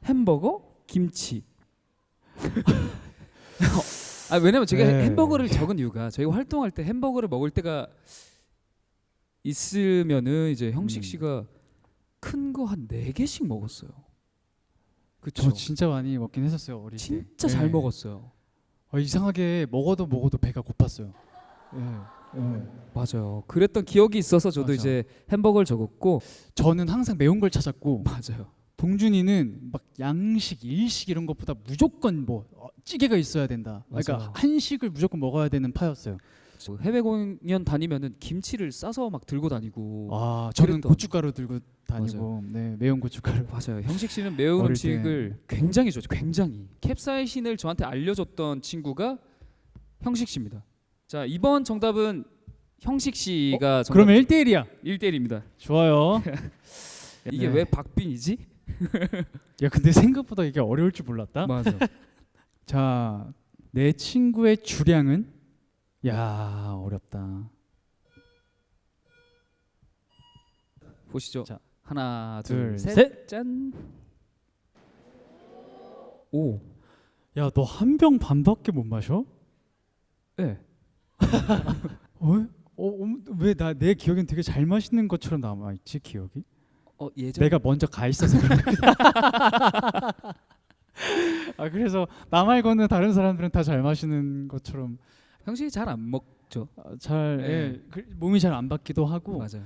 햄버거, 김치. 왜냐면 제가 네. 햄버거를 적은 이유가 저희가 활동할 때 햄버거를 먹을 때가 있으면은 이제 형식 씨가 큰 거 한 4개씩 먹었어요. 그쵸? 저 진짜 많이 먹긴 했었어요, 어릴 때. 진짜 잘 네. 먹었어요. 이상하게 먹어도 배가 고팠어요. 맞아요. 그랬던 기억이 있어서 저도 맞아. 이제 햄버거를 적었고. 저는 항상 매운 걸 찾았고 맞아요. 동준이는 막 양식, 일식 이런 것보다 무조건 찌개가 있어야 된다. 그러니까 맞아요. 한식을 무조건 먹어야 되는 파였어요. 해외 공연 다니면은 김치를 싸서 막 들고 다니고. 저는 그랬던. 고춧가루 들고 다니고, 네, 매운 고춧가루. 맞아요. 형식 씨는 매운 어릴 음식을 굉장히 좋아해요. 굉장히. 캡사이신을 저한테 알려줬던 친구가 형식 씨입니다. 자, 이번 정답은 형식 씨가 그러면 1대1이야. 1대1입니다. 좋아요. 이게 네. 왜 박빙이지? 야, 근데 생각보다 이게 어려울 줄 몰랐다. 맞아. 자, 내 친구의 주량은? 야, 어렵다. 보시죠. 자, 하나, 둘, 둘, 셋. 셋. 짠. 오. 야, 너 한 병 반밖에 못 마셔? 네. 왜 내 기억엔 되게 잘 마시는 것처럼 남아 있지, 기억이? 예전 내가 먼저 가 있어서 그래. 그래서 나 말고는 다른 사람들은 다 잘 마시는 것처럼. 형식이 잘 안 먹죠. 잘 네. 예, 몸이 잘 안 받기도 하고 맞아요.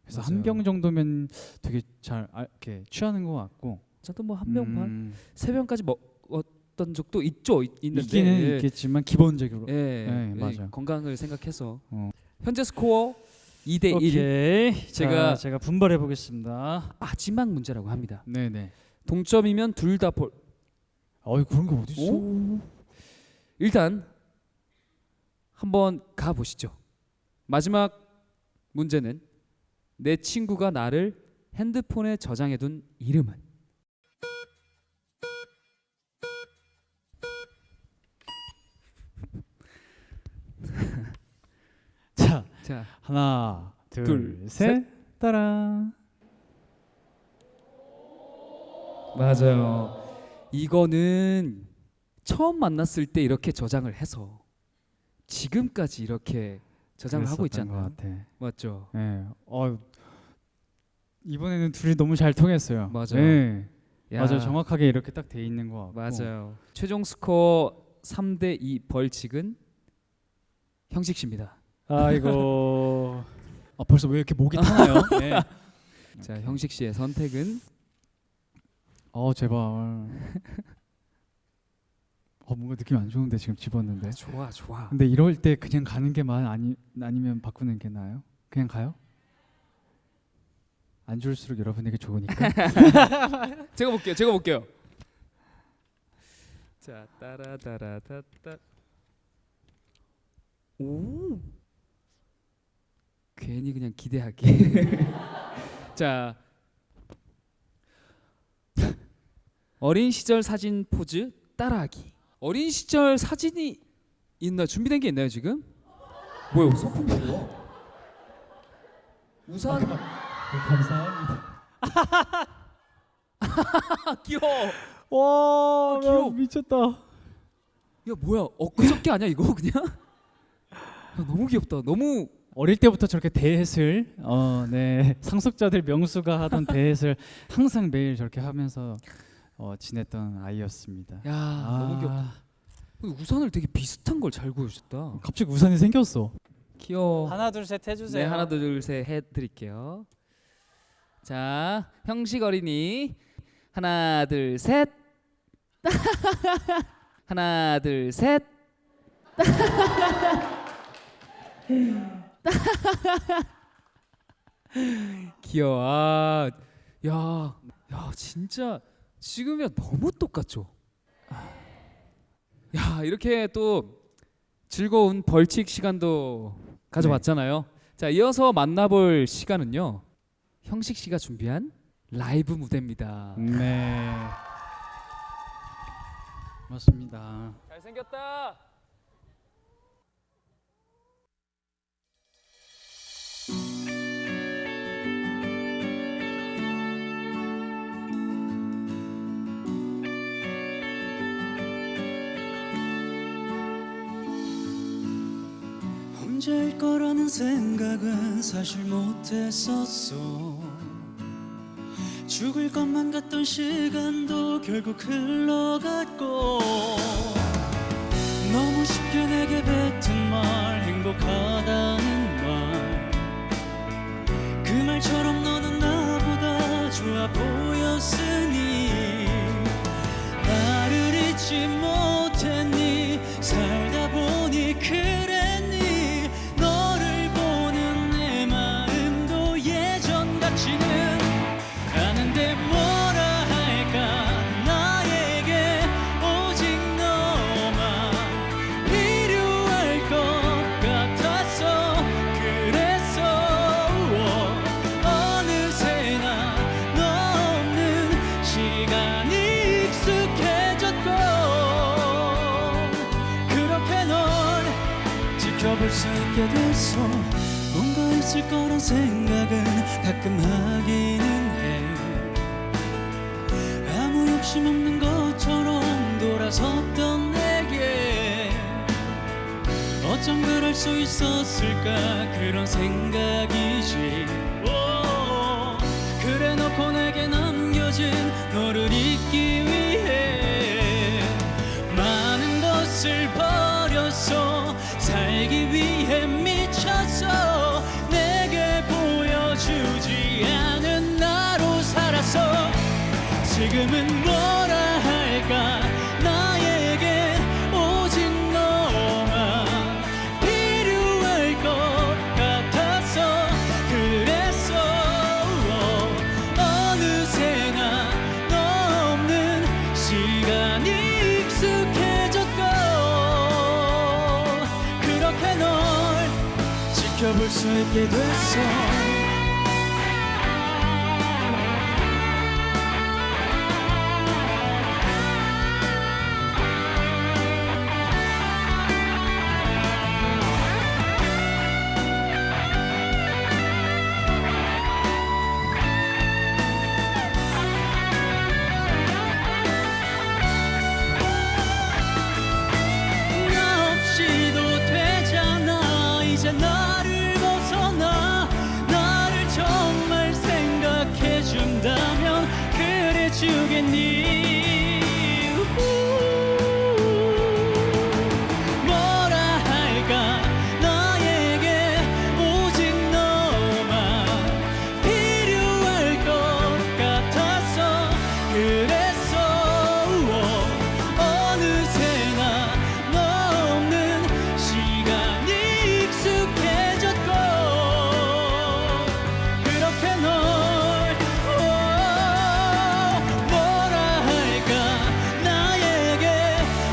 그래서 맞아요. 한 병 정도면 되게 잘 이렇게 취하는 것 같고 저도 뭐 한 병 반, 세 병까지 먹었던 적도 있는데 있기는 예. 있겠지만 기본적으로 예, 네, 맞아요. 건강을 생각해서 어. 현재 스코어 2대 1. 오케이. 제가 분발해 보겠습니다. 마지막 문제라고 합니다. 네네. 동점이면 둘 다 볼. 어이 그런 게 어디 있어? 일단 한번 가 보시죠. 마지막 문제는 내 친구가 나를 핸드폰에 저장해둔 이름은? 자 자, 하나 둘, 둘셋 따라. 맞아요. 이거는 처음 만났을 때 이렇게 저장을 해서 지금까지 이렇게 저장을 하고 그랬었던 있잖아요. 것 같아. 맞죠? 네. 이번에는 둘이 너무 잘 통했어요. 맞아요. 네. 야, 맞아요. 정확하게 이렇게 딱 돼 있는 것 같고. 맞아요. 최종 스코어 3대 2 벌칙은 형식 씨입니다. 아이고. 벌써 왜 이렇게 목이 타나요? 네. 자, 형식 씨의 선택은 제발. 뭔가 느낌 안 좋은데 지금 집었는데. 좋아, 좋아. 근데 이럴 때 그냥 가는 게 아니면 바꾸는 게 나아요? 그냥 가요? 안 좋을수록 여러분에게 좋으니까. 제가 볼게요. 자, 따라따라따따. 오. 괜히 그냥 기대하게. 자, 어린 시절 사진 포즈 따라하기. 어린 시절 사진이 있나 준비된 게 있나요 지금? 뭐야, 소품 뭐야? 우산. 감사합니다. 귀여워. 와, 귀여워. 미쳤다. 야, 뭐야? 엊그저께 아니야 이거 그냥? 야, 너무 귀엽다. 너무 어릴 때부터 저렇게 대햇을 네 상속자들 명수가 하던 대햇을 항상 매일 저렇게 하면서 지냈던 아이였습니다. 야, 너무 귀엽다. 우산을 되게 비슷한 걸 잘 구해주셨다. 갑자기 우산이 생겼어. 귀여워. 하나 둘 셋 해주세요. 네, 하나 둘 셋 해드릴게요. 자, 형식 어린이 하나 둘 셋. 하나 둘 셋. 귀여워. 야, 진짜 지금이야 너무 똑같죠. 야, 이렇게 또 즐거운 벌칙 시간도 가져봤잖아요. 자, 이어서 만나볼 시간은요, 형식 씨가 준비한 라이브 무대입니다. 네. 맞습니다. 잘생겼다. 혼자일 거라는 생각은 사실 못했었어. 죽을 것만 같던 시간도 결국 흘러갔고, 너무 쉽게 내게 뱉은 말, 행복하다는 말, 그 말처럼 너는 나보다 좋아 보였으니 나를 잊지 못했니. 살다 보니 그랬니. 너를 보는 내 마음도 예전 같지는 않은데 뭐라 할까. 나에게 오직 너만 필요할 것 같았어. 그래서 어느새나 너 없는 시간이 익숙해졌고, 그렇게 널 지켜볼 수 있게 됐어. 뭔가 있을 거란 생각은 가끔 하기는 해. 아무 욕심 없는 것처럼 돌아섰던 내게 어쩜 그럴 수 있었을까. 그런 생각이지. 그래 놓고 내게 남겨진 너를 잊기 위해 많은 것을 버렸어. 지금은 뭐라 할까 나에게 오직 너만 필요할 것 같아서 그랬어 어느새나 너 없는 시간이 익숙해졌고 그렇게 널 지켜볼 수 있게 됐어 나 없이도 되잖아 이제 나를 벗어나 나를 정말 생각해준다면 그래주겠니 뭐라 할까 나에게 오직 너만 필요할 것 같아서 그랬어 어느새나 너 없는 시간이 익숙해졌고 그렇게 널 뭐라 할까 나에게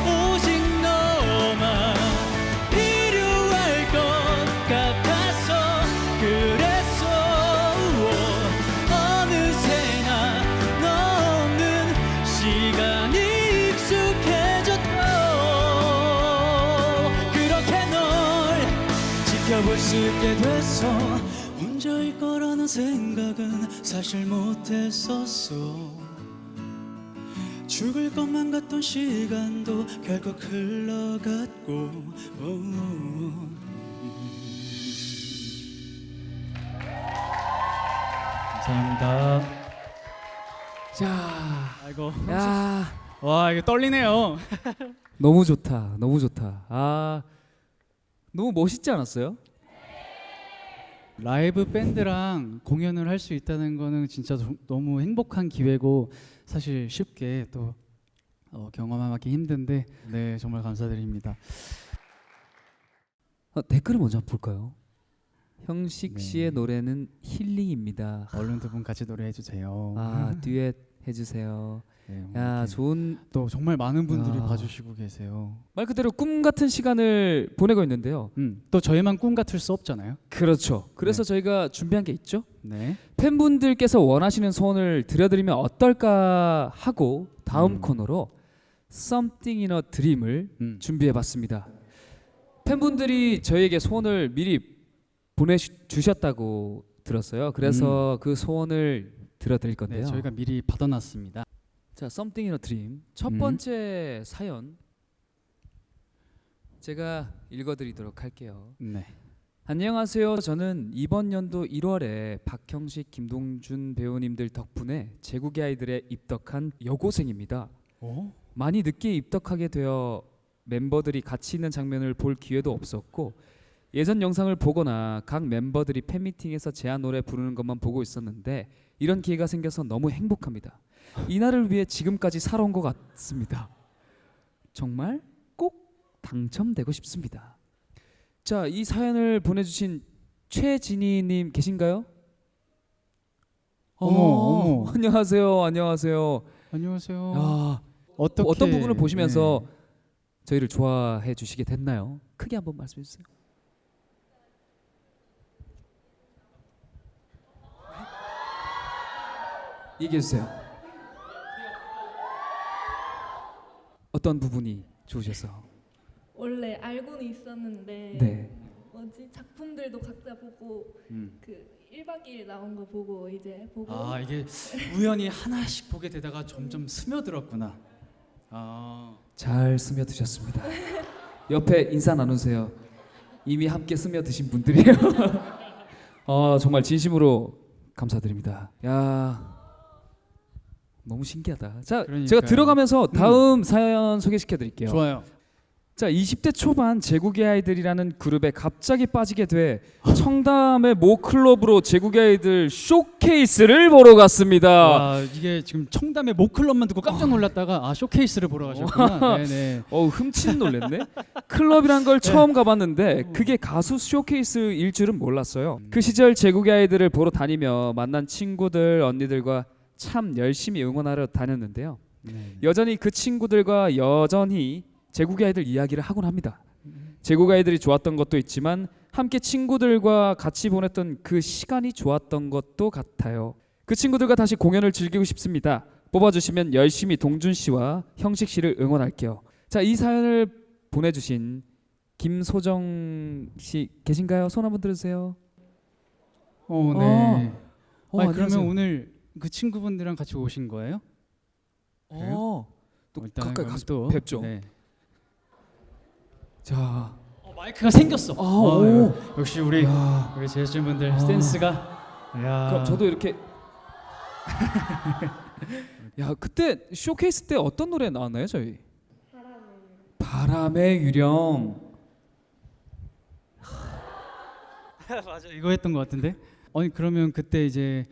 오직 너만 필요할 것 같아서 그랬어 어느새나 너 없는 시간이 익숙해졌고 그렇게 널 지켜볼 수 있게 됐어 혼자일 거라는 생각은 사실 못했었어 죽을 것만 같던 시간도 결국 흘러갔고 감사합니다. 자, 아이고. 야, 와 이거 떨리네요. 너무 좋다, 너무 좋다. 아, 너무 멋있지 않았어요? 라이브 밴드랑 공연을 할 수 있다는 거는 진짜 너무 행복한 기회고 사실 쉽게 또 경험하기 힘든데 네 정말 감사드립니다. 댓글을 먼저 한번 볼까요? 형식 네. 씨의 노래는 힐링입니다. 얼른 두 분 같이 노래해 주세요. 아, 듀엣 해주세요. 네, 야, 이렇게 좋은 또 정말 많은 분들이 야. 봐주시고 계세요. 말 그대로 꿈 같은 시간을 보내고 있는데요. 또 저희만 꿈 같을 수 없잖아요. 그렇죠. 그래서 네. 저희가 준비한 게 있죠. 네. 팬분들께서 원하시는 소원을 들려드리면 어떨까 하고 다음 코너로 Something in a Dream을 준비해봤습니다. 팬분들이 저희에게 소원을 미리 보내주셨다고 들었어요. 그래서 그 소원을 들려드릴 건데요. 네, 저희가 미리 받아놨습니다. 자, Something in a Dream 첫 음. 번째 사연 제가 읽어드리도록 할게요. 네. 안녕하세요. 저는 이번 연도 1월에 박형식, 김동준 배우님들 덕분에 제국의 아이들에 입덕한 여고생입니다. 많이 늦게 입덕하게 되어 멤버들이 같이 있는 장면을 볼 기회도 없었고 예전 영상을 보거나 각 멤버들이 팬미팅에서 제안 노래 부르는 것만 보고 있었는데 이런 기회가 생겨서 너무 행복합니다. 이날을 위해 지금까지 살아온 것 같습니다. 정말 꼭 당첨되고 싶습니다. 자, 이 사연을 보내주신 최진희님 계신가요? 어머. 안녕하세요. 안녕하세요. 안녕하세요. 야, 어떻게 어떤 부분을 보시면서 네. 저희를 좋아해 주시게 됐나요? 크게 한번 말씀해 주세요. 얘기해 주세요. 어떤 부분이 좋으셔서? 원래 알고는 있었는데 네. 뭐지 작품들도 각자 보고 그 1박 2일 나온 거 보고 이제 보고 아 이게 우연히 하나씩 보게 되다가 점점 스며들었구나. 아 잘 스며드셨습니다. 옆에 인사 나누세요. 이미 함께 스며드신 분들이에요. 정말 진심으로 감사드립니다. 야, 너무 신기하다. 자, 그러니까요. 제가 들어가면서 다음 사연 소개시켜 드릴게요. 좋아요. 자, 20대 초반 제국의 아이들이라는 그룹에 갑자기 빠지게 돼 청담의 모 클럽으로 제국의 아이들 쇼케이스를 보러 갔습니다. 와, 이게 지금 청담의 모클럽만 듣고 깜짝 놀랐다가 쇼케이스를 보러 가셨구나. 네네. 흠칫 놀랐네. 클럽이란 걸 처음 가봤는데 그게 가수 쇼케이스일 줄은 몰랐어요. 그 시절 제국의 아이들을 보러 다니며 만난 친구들, 언니들과 참 열심히 응원하러 다녔는데요. 네. 여전히 그 친구들과 여전히 제국의 아이들 이야기를 하곤 합니다. 제국의 아이들이 좋았던 것도 있지만 함께 친구들과 같이 보냈던 그 시간이 좋았던 것도 같아요. 그 친구들과 다시 공연을 즐기고 싶습니다. 뽑아주시면 열심히 동준 씨와 형식 씨를 응원할게요. 자, 이 사연을 보내주신 김소정 씨 계신가요? 손 한번 들으세요. 네. 아니, 그러면 안녕하세요. 오늘 그 친구분들이랑 같이 오신 거예요? 또 일단 가까이 그럼 가서 또 뵙죠. 네. 자, 마이크가 생겼어. 오. 역시 우리 제작진분들 센스가. 야. 그럼 저도 이렇게. 야, 그때 쇼케이스 때 어떤 노래 나왔나요, 저희? 바람의 유령. 맞아, 이거 했던 것 같은데. 아니 그러면 그때 이제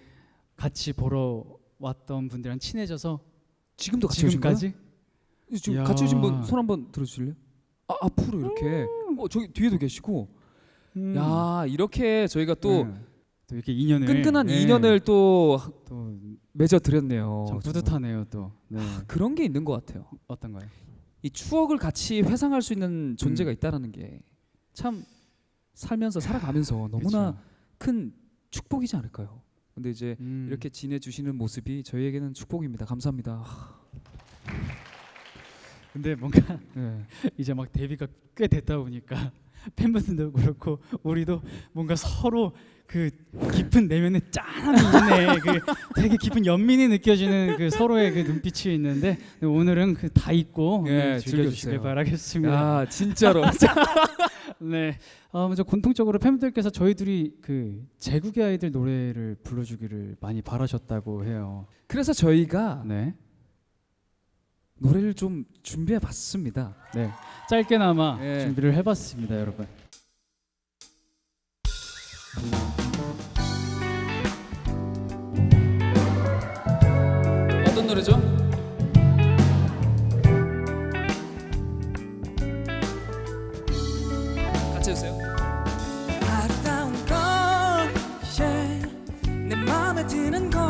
같이 보러 왔던 분들이랑 친해져서 지금도 같이 오신 거예요? 지금까지? 지금 이야. 같이 오신 분 손 한번 들어주실래요? 앞으로 이렇게. 저기 뒤에도 계시고. 야, 이렇게 저희가 또 이렇게 인연을 끈끈한 인연을 또 맺어 참 드렸네요. 뿌듯하네요 또. 네. 그런 게 있는 것 같아요. 어떤가요? 이 추억을 같이 회상할 수 있는 존재가 있다라는 게 참 살면서 살아가면서 너무나 그쵸. 큰 축복이지 않을까요? 근데 이제 음. 이렇게 지내주시는 모습이 저희에게는 축복입니다. 감사합니다. 근데 뭔가 네. 이제 막 데뷔가 꽤 됐다 보니까 팬분들도 그렇고 우리도 뭔가 서로 그 깊은 내면에 짠함이 있네. 그 되게 깊은 연민이 느껴지는 그 서로의 그 눈빛이 있는데 오늘은 그 다 잊고 네, 즐겨주시길 즐겨주세요. 바라겠습니다. 야, 진짜로. 네. 먼저 공통적으로 팬분들께서 저희 둘이 그 제국의 아이들 노래를 불러주기를 많이 바라셨다고 해요. 그래서 저희가 네. 노래를 좀 준비해봤습니다. 네. 짧게나마 네. 준비를 해봤습니다, 여러분. 어떤 노래죠? 같이 해주세요. 아름다운 걸 yeah. 내 맘에 드는 걸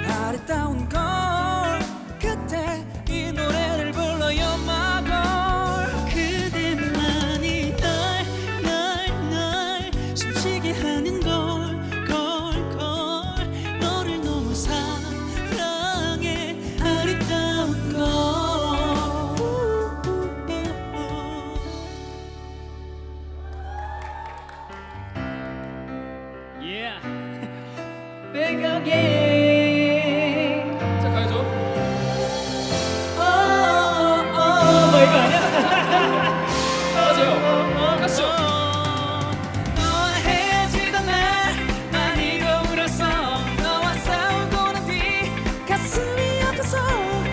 아름다운 걸 그때 이 노래를 불러요 my girl 그대만이 날 숨쉬게 하는 걸 너를 너무 사랑해 아름다운 걸 Yeah. Think again. 자, 가야죠. 뭐 이거 아니야? 맞아요. 가시죠. 너와 헤어지던 날 많이 울었어. 너와 싸우고 난 뒤 가슴이 아파서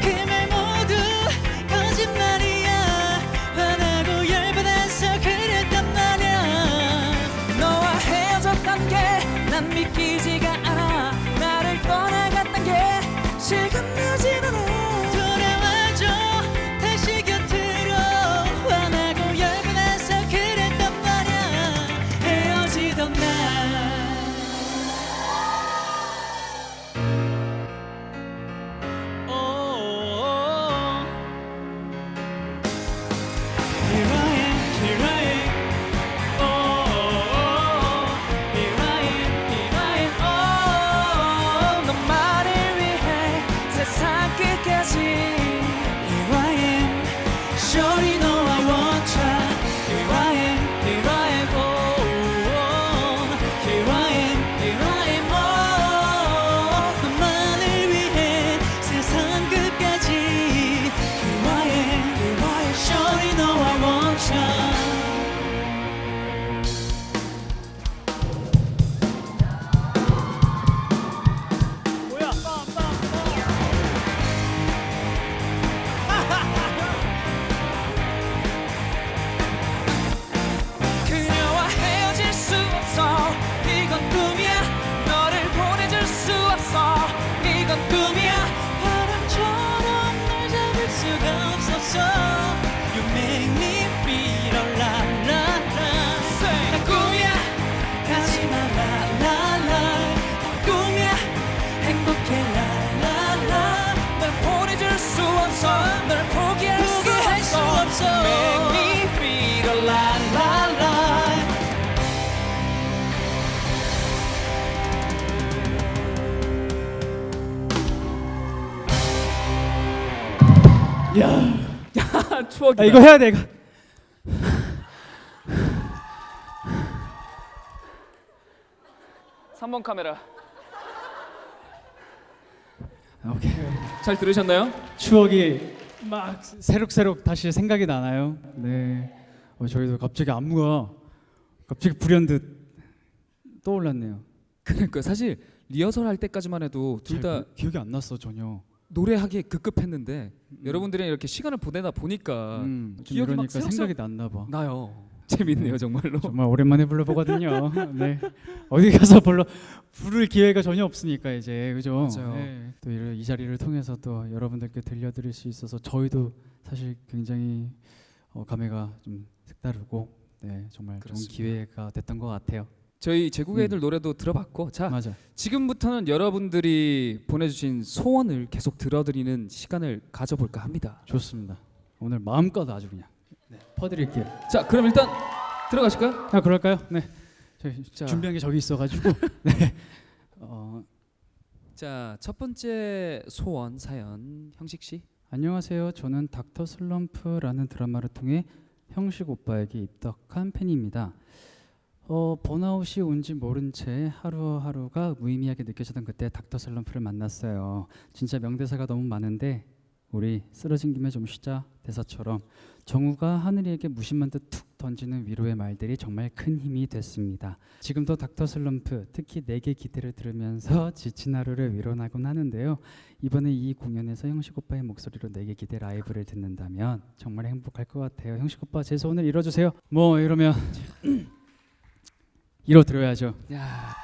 그 말 모두 거짓말이야. 화나고 열받아서 그랬단 말이야. 너와 헤어졌단 게 난 믿기지가 않아. 나를 떠나갔단 게 실감나진 않아. 돌아와줘 다시 곁으로. 화나고 열받아서 그랬단 말이야. 헤어지던 날 Here I am, here I am. Here I am, here I am, 추억이다. 이거 해야 돼. 이거. 3번 카메라. 오케이. 잘 들으셨나요? 추억이 막 새록새록 다시 생각이 나나요? 네. 저희도 갑자기 안무가 갑자기 불현듯 떠올랐네요. 그러니까 사실 리허설 할 때까지만 해도 둘 다 기억이 안 났어 전혀. 노래하기에 급급했는데 여러분들이랑 이렇게 시간을 보내다 보니까 좀 기억이 막 이러니까 생각이 났나 봐. 나요. 재밌네요 정말로. 정말 오랜만에 불러보거든요. 네. 어디 가서 부를 기회가 전혀 없으니까 이제 그죠? 맞아요. 네. 또 이 자리를 통해서 또 여러분들께 들려드릴 수 있어서 저희도 사실 굉장히 감회가 좀 색다르고 네 정말 그렇습니다. 좋은 기회가 됐던 것 같아요. 저희 제국의 애들 노래도 들어봤고 자 맞아. 지금부터는 여러분들이 보내주신 소원을 계속 들어드리는 시간을 가져볼까 합니다. 좋습니다. 오늘 마음껏 아주 그냥 퍼드릴게요. 자 그럼 일단 들어가실까요? 그럴까요? 네. 저희 자. 준비한 게 저기 있어가지고. 네. 자 첫 번째 소원 사연 형식 씨. 안녕하세요. 저는 닥터 슬럼프라는 드라마를 통해 형식 오빠에게 입덕한 팬입니다. 번아웃이 온지 모른 채 하루하루가 무의미하게 느껴지던 그때 닥터 슬럼프를 만났어요. 진짜 명대사가 너무 많은데 우리 쓰러진 김에 좀 쉬자 대사처럼 정우가 하늘이에게 무심한 듯 툭 던지는 위로의 말들이 정말 큰 힘이 됐습니다. 지금도 닥터 슬럼프 특히 내게 기대를 들으면서 지친 하루를 위로나곤 하는데요. 이번에 이 공연에서 형식 오빠의 목소리로 내게 기대 라이브를 듣는다면 정말 행복할 것 같아요. 형식 오빠 제 소원을 이뤄주세요. 뭐 이러면 이뤄드려야죠. 야.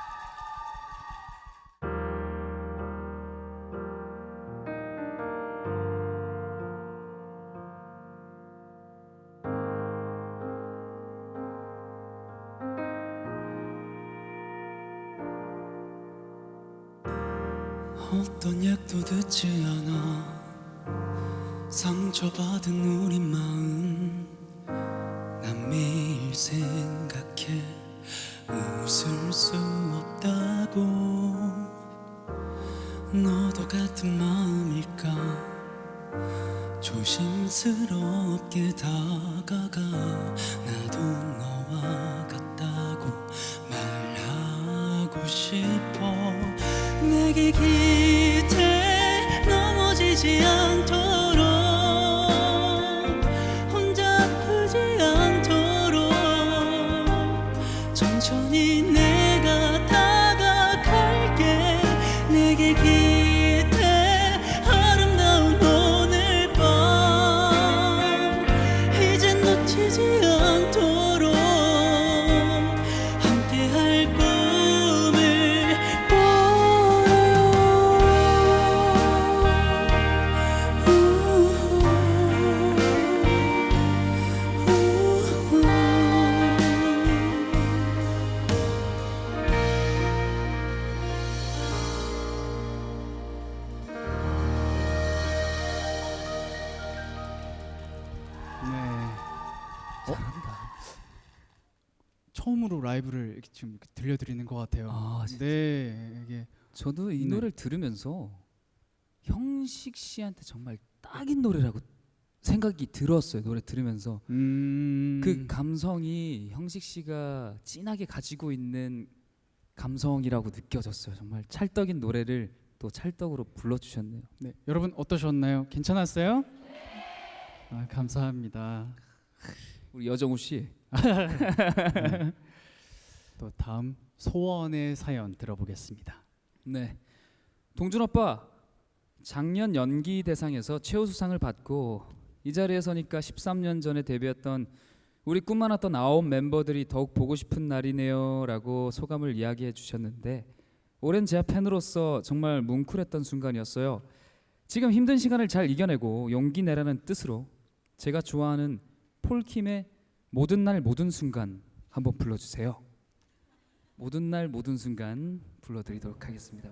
어떤 약도 듣지 않아 상처받은 우리 마음 난 매일 생각해 웃을 수 없다고 너도 같은 마음일까 조심스럽게 다가가 나도 너와 같다고 말하고 싶어 내게 기대 넘어지지 않도록 혼자 아프지 않도록 천천히 내가 다가갈게 내게 기대 아름다운 오늘 밤 이젠 놓치지 않도록 함께할 꿈을 처음으로 라이브를 이렇게 지금 이렇게 들려드리는 것 같아요. 아, 진짜? 네, 이게 저도 이 네. 노래를 들으면서 형식 씨한테 정말 딱인 노래라고 생각이 들었어요. 노래 들으면서 그 감성이 형식 씨가 진하게 가지고 있는 감성이라고 느껴졌어요. 정말 찰떡인 노래를 또 찰떡으로 불러주셨네요. 네, 여러분 어떠셨나요? 괜찮았어요? 감사합니다. 우리 여정우 씨. 네. 또 다음 소원의 사연 들어보겠습니다. 네, 동준 오빠 작년 연기 대상에서 최우수상을 받고 이 자리에 서니까 13년 전에 데뷔했던 우리 꿈 많았던 9 멤버들이 더욱 보고 싶은 날이네요라고 소감을 이야기해 주셨는데 오랜 제 팬으로서 정말 뭉클했던 순간이었어요. 지금 힘든 시간을 잘 이겨내고 용기 내라는 뜻으로 제가 좋아하는 폴킴의 모든 날 모든 순간 한번 불러주세요. 모든 날 모든 순간 불러드리도록 하겠습니다.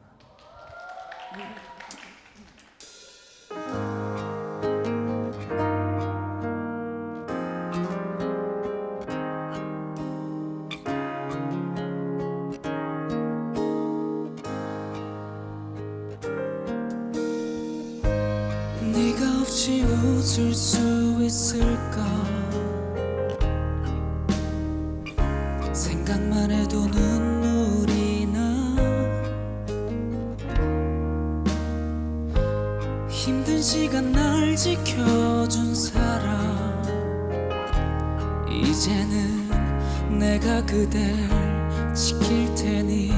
네가 굳이 웃을 수 있을까 생각만 해도 눈물이 나 힘든 시간 날 지켜준 사람 이제는 내가 그댈 지킬 테니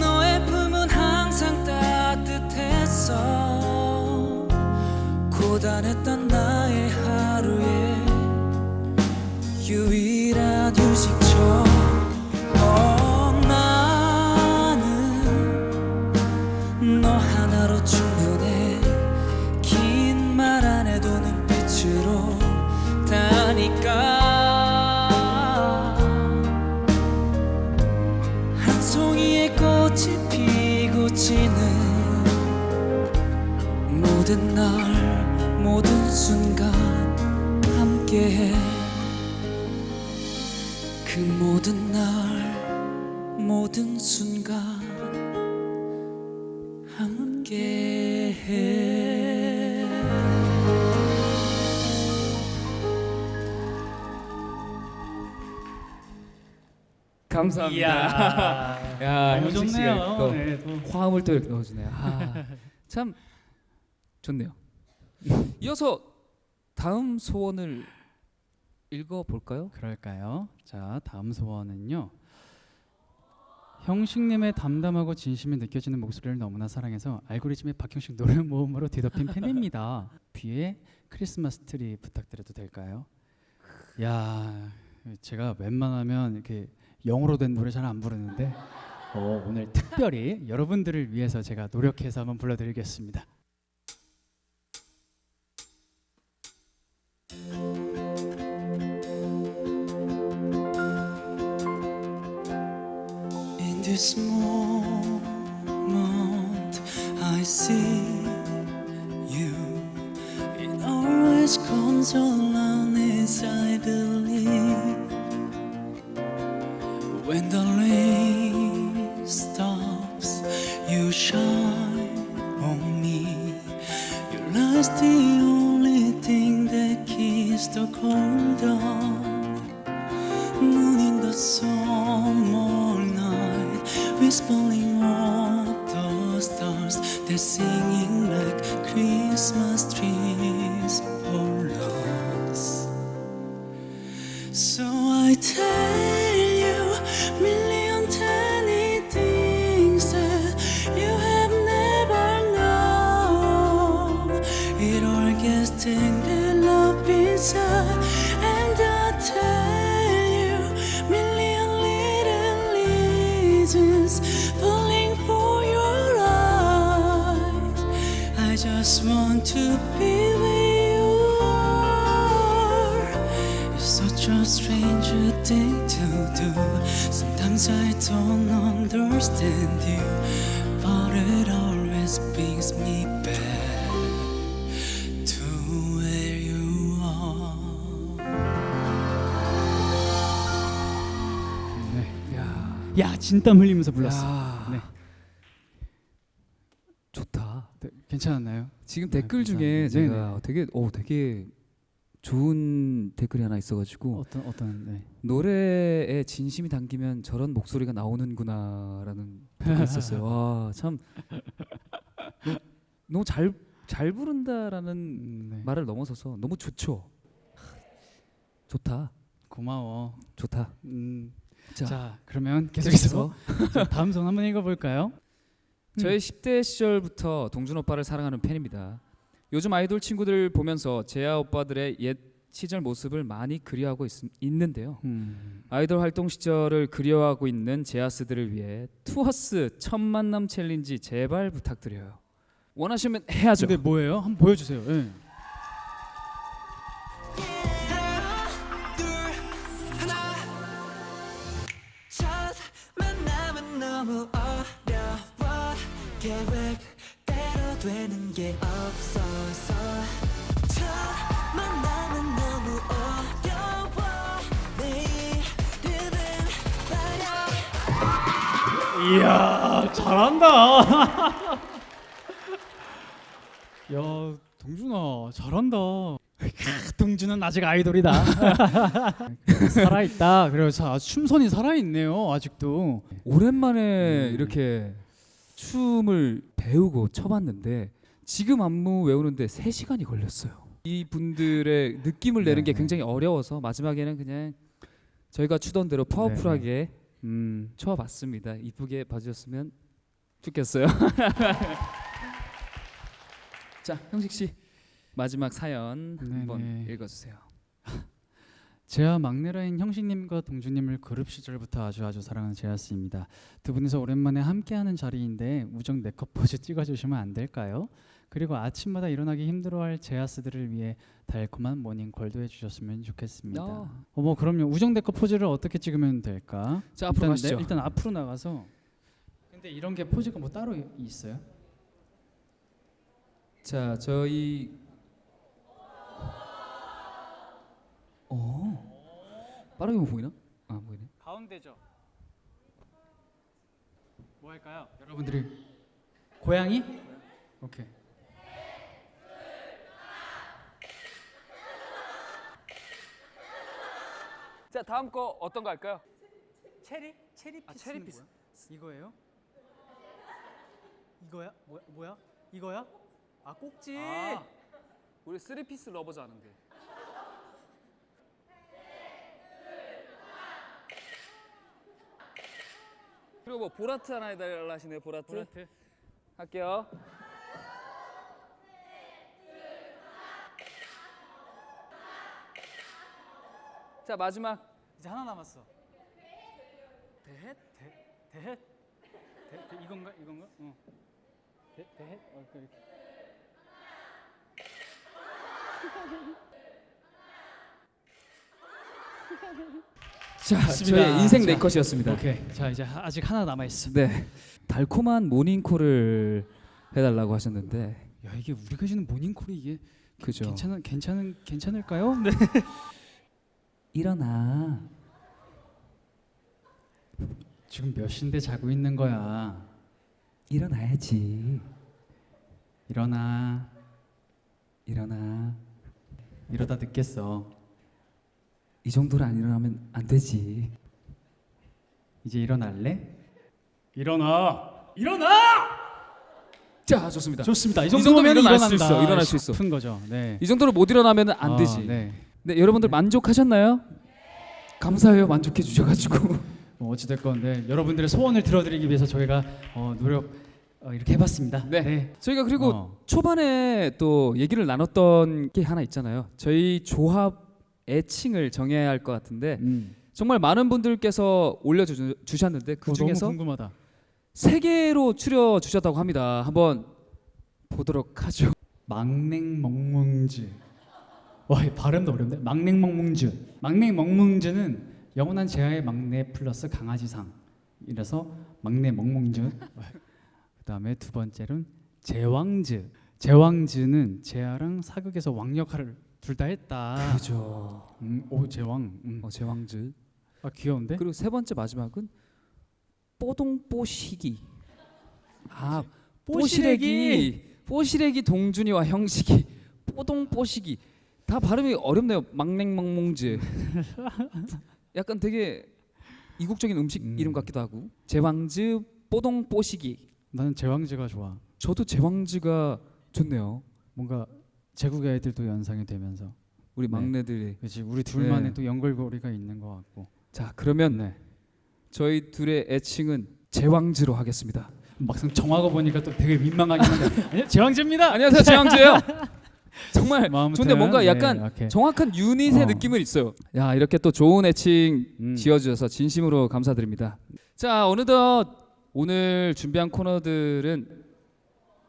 너의 품은 항상 따뜻했어 고단했던 나의 하루에 유일한 휴식처 나는 너 하나로 충분해 긴 말 안 해도 눈빛으로 다니까 한 송이의 꽃이 피고 지는 모든 날 모든 순간 함께해 그 모든 날 모든 순간 함께해 감사합니다. 야, 너무 형식 씨가 좋네요. 또 네, 또. 화음을 또 이렇게 넣어주네요. 참 좋네요. 이어서 다음 소원을 읽어볼까요? 그럴까요? 자, 다음 소원은요. 형식님의 담담하고 진심이 느껴지는 목소리를 너무나 사랑해서 알고리즘의 박형식 노래 모음으로 뒤덮인 팬입니다. 뒤에 크리스마스 트리 부탁드려도 될까요? 야, 제가 웬만하면 이렇게 영어로 된 노래 잘 안 부르는데 오늘 특별히 여러분들을 위해서 제가 노력해서 한번 불러드리겠습니다. In this moment I see you It always comes along as I believe When the rain stops you shine on me Your light's the only thing that keeps the cold down Moon in the summer night Whispering all the stars They're singing like Christmas trees for us So I tell you million tiny things that you have never known It all gets tangled up inside And I tell you million little reasons falling for your eyes I just want to be with you It's such a strange thing to do Sometimes I don't understand you But it always brings me back to where you are 네. 야, 야, 진땀 흘리면서 불렀어. 야, 네. 좋다. 네, 괜찮았나요? 지금 네, 댓글 중에 감사합니다. 제가 되게 좋은 댓글이 하나 있어가지고 어떤 네. 노래에 진심이 담기면 저런 목소리가 나오는구나라는 댓글이 있었어요. 와, 참 너무 잘 부른다라는 네. 말을 넘어서서 너무 좋죠. 좋다, 고마워. 좋다. 자, 그러면 계속해서 자, 다음 소원 한번 읽어볼까요? 저의 10대 시절부터 동준 오빠를 사랑하는 팬입니다. 요즘 아이돌 친구들 보면서 재하 오빠들의 옛 시절 모습을 많이 그리워하고 있는데요. 아이돌 활동 시절을 그리워하고 있는 제아스들을 위해 투어스 첫 만남 챌린지 제발 부탁드려요. 원하시면 해야죠. 근데 뭐예요? 한번 보여주세요. 네. 첫 만남은 너무 어려워 계획대로 되는 게 없어서 첫 만남은 너무 어려워 내일은 말야 이야 잘한다. 야, 동준아 잘한다. 동준은 아직 아이돌이다. 살아있다. 그래서 춤선이 살아있네요. 아직도. 오랜만에 이렇게 춤을 배우고 쳐봤는데 지금 안무 외우는데 3시간이 걸렸어요. 이 분들의 느낌을 내는 게 네. 굉장히 어려워서 마지막에는 그냥 저희가 추던 대로 파워풀하게 쳐봤습니다. 이쁘게 봐주셨으면 좋겠어요. 자, 형식 씨 마지막 사연 한번 네네. 읽어주세요. 제가 막내라인 형식님과 동준님을 그룹 시절부터 아주 사랑하는 제아스입니다. 두 분이서 오랜만에 함께하는 자리인데 우정 네컷 포즈 찍어주시면 안 될까요? 그리고 아침마다 일어나기 힘들어할 제아스들을 위해 달콤한 모닝콜도 해주셨으면 좋겠습니다. 어머 그럼요. 우정 네컷 포즈를 어떻게 찍으면 될까? 자, 앞으로 일단, 가시죠. 일단 앞으로 나가서. 근데 이런 게 포즈가 뭐 따로 있어요? 자, 저희 빠르게 보이나? 아, 보이네. 가운데죠. 뭐 할까요? 여러분들이 고양이? 오케이. 자, 다음 거 어떤 거 할까요? 체리 피스. 체리 피스. 이거예요? 이거야? 뭐야? 이거야? 아 꼭지. 우리 3피스 러버즈 아는데. 그리고 뭐 보라트 하나 해달라 하시네요. 보라트. 할게요. 자, 마지막. 이제 하나 남았어. 대헷? 이건가? 어. 대헷? 이렇게. 자, 좋습니다. 저의 인생 자, 네컷이었습니다. 오케이. 자 이제 아직 하나 남아 있어. 네, 달콤한 모닝콜을 해달라고 하셨는데, 야 이게 우리가 주는 모닝콜이 이게 그죠? 괜찮을까요? 네. 일어나. 지금 몇 시인데 자고 있는 거야. 일어나야지. 일어나. 일어나. 이러다 늦겠어. 이 정도로 안 일어나면 안 되지. 이제 일어날래? 일어나. 자, 좋습니다. 좋습니다. 이 정도면 정도면 일어날 수 일어난다. 있어. 일어날 수 있어. 싶은 거죠. 네. 이 정도로 못 일어나면 안 되지. 네. 네, 여러분들 만족하셨나요? 감사해요. 만족해 주셔가지고. 뭐 어찌됐건 네, 여러분들의 소원을 들어드리기 위해서 저희가 노력 이렇게 해봤습니다. 네. 저희가 그리고 어. 초반에 또 얘기를 나눴던 게 하나 있잖아요. 저희 조합 애칭을 정해야 할 것 같은데 정말 많은 분들께서 올려주셨는데 그 중에서 너무 궁금하다. 3개로 추려 주셨다고 합니다. 한번 보도록 하죠. 막냉멍뭉즈. 와, 이 발음도 어렵네. 막냉멍뭉즈. 막냉멍뭉즈는 영원한 제아의 막내 플러스 강아지상. 이래서 막내멍뭉즈. 그다음에 두 번째는 제왕즈. 제왕즈는 제아랑 사극에서 왕 역할을 둘 다 했다. 그죠. 오 제왕. 제왕즈. 아 귀여운데? 그리고 세 번째 마지막은 뽀동뽀시기. 아, 뽀시래기 동준이와 형식이 뽀동뽀시기. 다 발음이 어렵네요. 막냉멍뭉즈. 약간 되게 이국적인 음식 이름 같기도 하고. 제왕즈 뽀동뽀시기. 나는 제왕즈가 좋아. 저도 제왕즈가 좋네요. 뭔가 제국의 애들도 연상이 되면서 우리 네. 막내들이. 그렇지 우리 둘만의 네. 또 연결고리가 있는 것 같고. 자, 그러면 네. 저희 둘의 애칭은 제왕즈로 하겠습니다. 막상 정하고 보니까 또 되게 민망하긴 한데 아니요 제왕즈입니다. 안녕하세요, 제왕즈예요. 정말 아무튼, 좋은데 뭔가 약간 네, 오케이. 정확한 유닛의 느낌은 있어요. 야, 이렇게 또 좋은 애칭 지어주셔서 진심으로 감사드립니다. 자, 어느덧 오늘 준비한 코너들은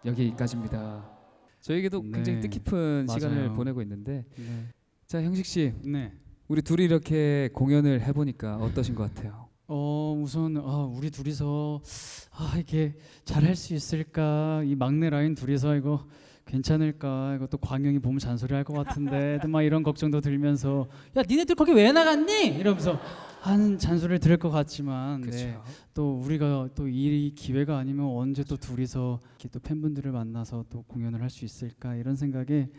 여기까지입니다. 저에게도 네. 굉장히 뜻깊은 맞아요. 시간을 보내고 있는데, 네. 자, 형식 씨, 네. 우리 둘이 이렇게 공연을 해보니까 어떠신 것 같아요? 우선 우리 둘이서 이게 잘할 수 있을까 이 막내 라인 둘이서 이거 괜찮을까? 이것도 광영이 보면 잔소리할 것 같은데 막 이런 걱정도 들면서 야 니네들 거기 왜 나갔니? 이러면서 하는 잔소리를 들을 것 같지만 네. 또 우리가 또 이 기회가 아니면 언제 또 둘이서 이렇게 또 팬분들을 만나서 또 공연을 할 수 있을까 이런 생각에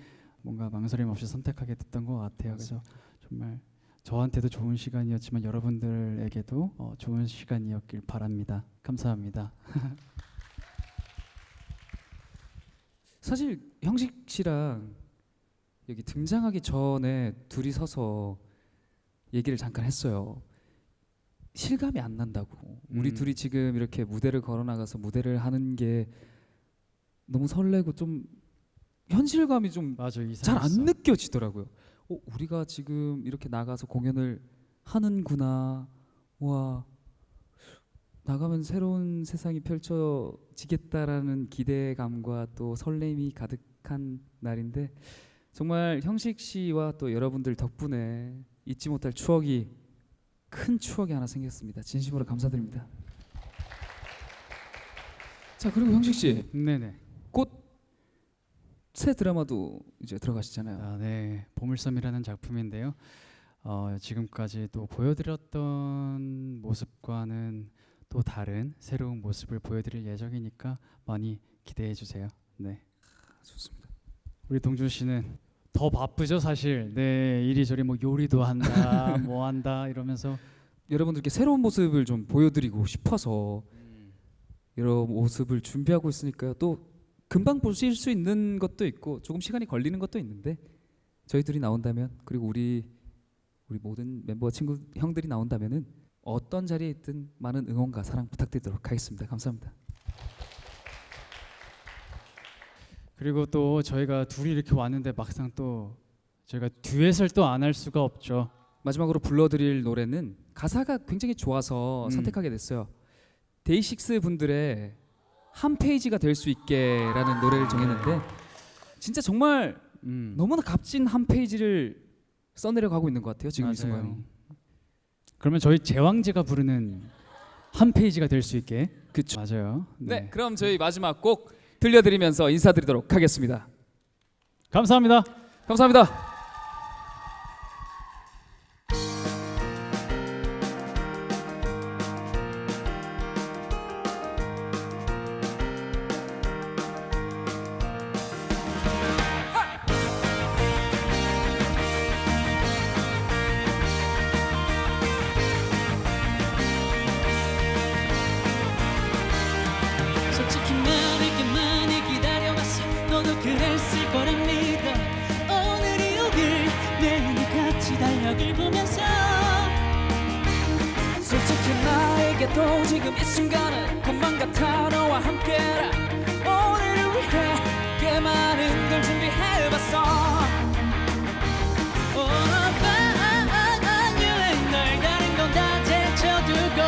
뭔가 망설임 없이 선택하게 됐던 것 같아요. 그래서 정말 저한테도 좋은 시간이었지만 여러분들에게도 좋은 시간이었길 바랍니다. 감사합니다. 사실 형식 씨랑 여기 등장하기 전에 둘이 서서 얘기를 잠깐 했어요. 실감이 안 난다고. 우리 둘이 지금 이렇게 무대를 걸어 나가서 무대를 하는 게 너무 설레고 좀 현실감이 좀 맞아, 잘 안 느껴지더라고요. 우리가 지금 이렇게 나가서 공연을 하는구나. 와, 나가면 새로운 세상이 펼쳐지겠다라는 기대감과 또 설렘이 가득한 날인데 정말 형식 씨와 또 여러분들 덕분에 잊지 못할 추억이 큰 추억이 하나 생겼습니다. 진심으로 감사드립니다. 자, 그리고 형식 씨, 네네. 곧 새 드라마도 이제 들어가시잖아요. 아, 네. 보물섬이라는 작품인데요. 지금까지 또 보여드렸던 모습과는 또 다른 새로운 모습을 보여드릴 예정이니까 많이 기대해 주세요. 네. 좋습니다. 우리 동준 씨는 더 바쁘죠, 사실. 네, 이리저리 뭐 요리도 한다, 뭐 한다 이러면서 여러분들께 새로운 모습을 좀 보여드리고 싶어서 이런 모습을 준비하고 있으니까요. 또 금방 보실 수 있는 것도 있고 조금 시간이 걸리는 것도 있는데 저희 둘이 나온다면 그리고 우리 모든 멤버와 친구 형들이 나온다면은 어떤 자리에 있든 많은 응원과 사랑 부탁드리도록 하겠습니다. 감사합니다. 그리고 또 저희가 둘이 이렇게 왔는데 막상 또 저희가 듀엣을 또 안 할 수가 없죠. 마지막으로 불러드릴 노래는 가사가 굉장히 좋아서 선택하게 됐어요. 데이식스 분들의 한 페이지가 될 수 있게라는 노래를 정했는데 진짜 정말 너무나 값진 한 페이지를 써내려 가고 있는 것 같아요. 지금 맞아요. 이 순간이. 그러면 저희 제왕제가 부르는 한 페이지가 될 수 있게. 그쵸. 맞아요. 네, 그럼 저희 마지막 곡 들려드리면서 인사드리도록 하겠습니다. 감사합니다. 감사합니다. 솔직히 말할게 많이 기다려왔어. 너도 그랬을 거란 믿어. 오늘이 오길 내일이 같이 달력을 보면서 솔직히 나에게도 지금 이 순간은 꿈만 같아. 너와 함께라. 오늘을 위해 꽤 많은 걸 준비해봤어. 날 다른 건 다 제쳐두고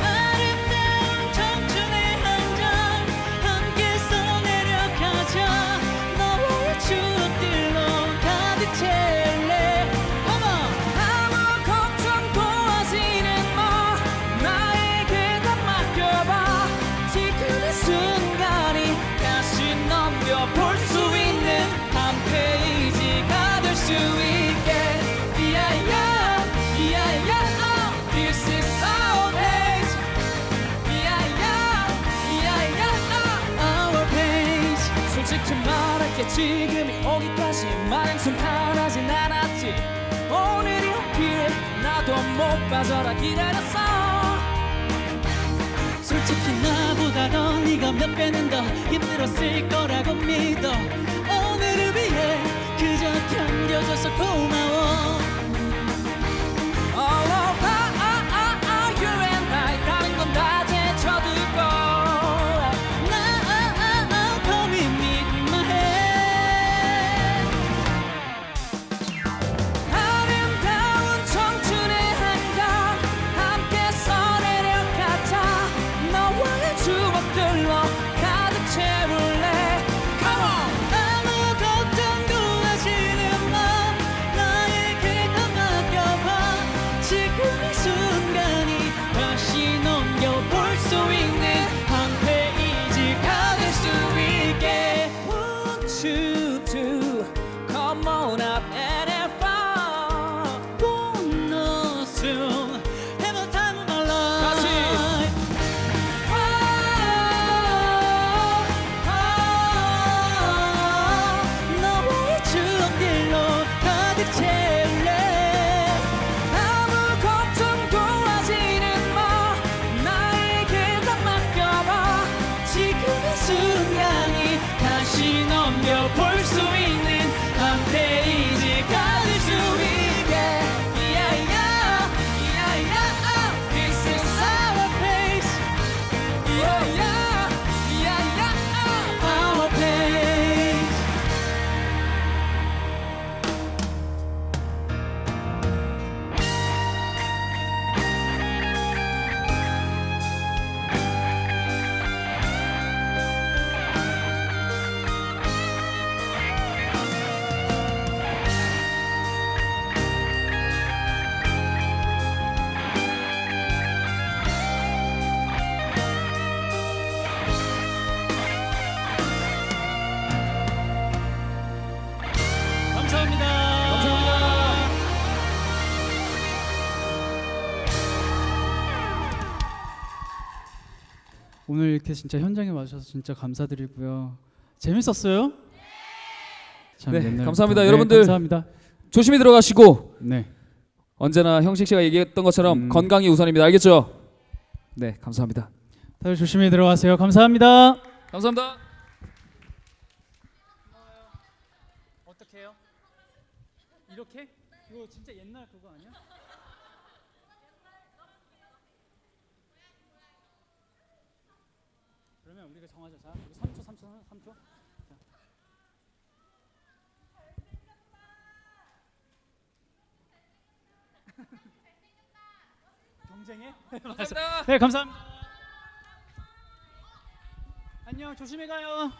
아름다운 청춘의 한장 함께 써내려가자. 너와의 추억들로 가득 채울래. 아무 걱정도 하지는 마. 나에게 다 맡겨봐. 지금 이 순간이 다시 넘겨볼 수 있는 한 페이지가 될 수 있게. 이야야 이야야 This is our page. 이야야 이야야 our page. 솔직히 말할게 지금이 오기까지 마냥 순탄하진 않았지. 오늘이 오길 나도 못 빠져라 기다렸어. 솔직히 나보다 더 네가 몇 배는 더 힘들었을 거라고 믿어. 오늘을 위해 그저 견뎌줘서 고마워. You and I 다른 건 다 제쳐두고 Now come with me in my head. 아름다운 청춘의 한강 함께 써내려가자. 너와의 추억들로 가득 채울래. Come on. 아무 걱정도 하지는 마. 오늘 이렇게 진짜 현장에 와주셔서 진짜 감사드리고요. 재밌었어요? 참 네, 옛날부터. 감사합니다. 네, 여러분들 감사합니다. 조심히 들어가시고 네. 언제나 형식 씨가 얘기했던 것처럼 음. 건강이 우선입니다. 알겠죠? 네, 감사합니다. 다들 조심히 들어가세요. 감사합니다. 감사합니다. 어떻게 해요? 이렇게? 이거 진짜 옛날 그거 아니야? 그러면 우리가 정하자. 자, 우리 3초, 3초, 3초. 경쟁해? 감사합니다. 네, 감사합니다. 안녕, 조심히 가요.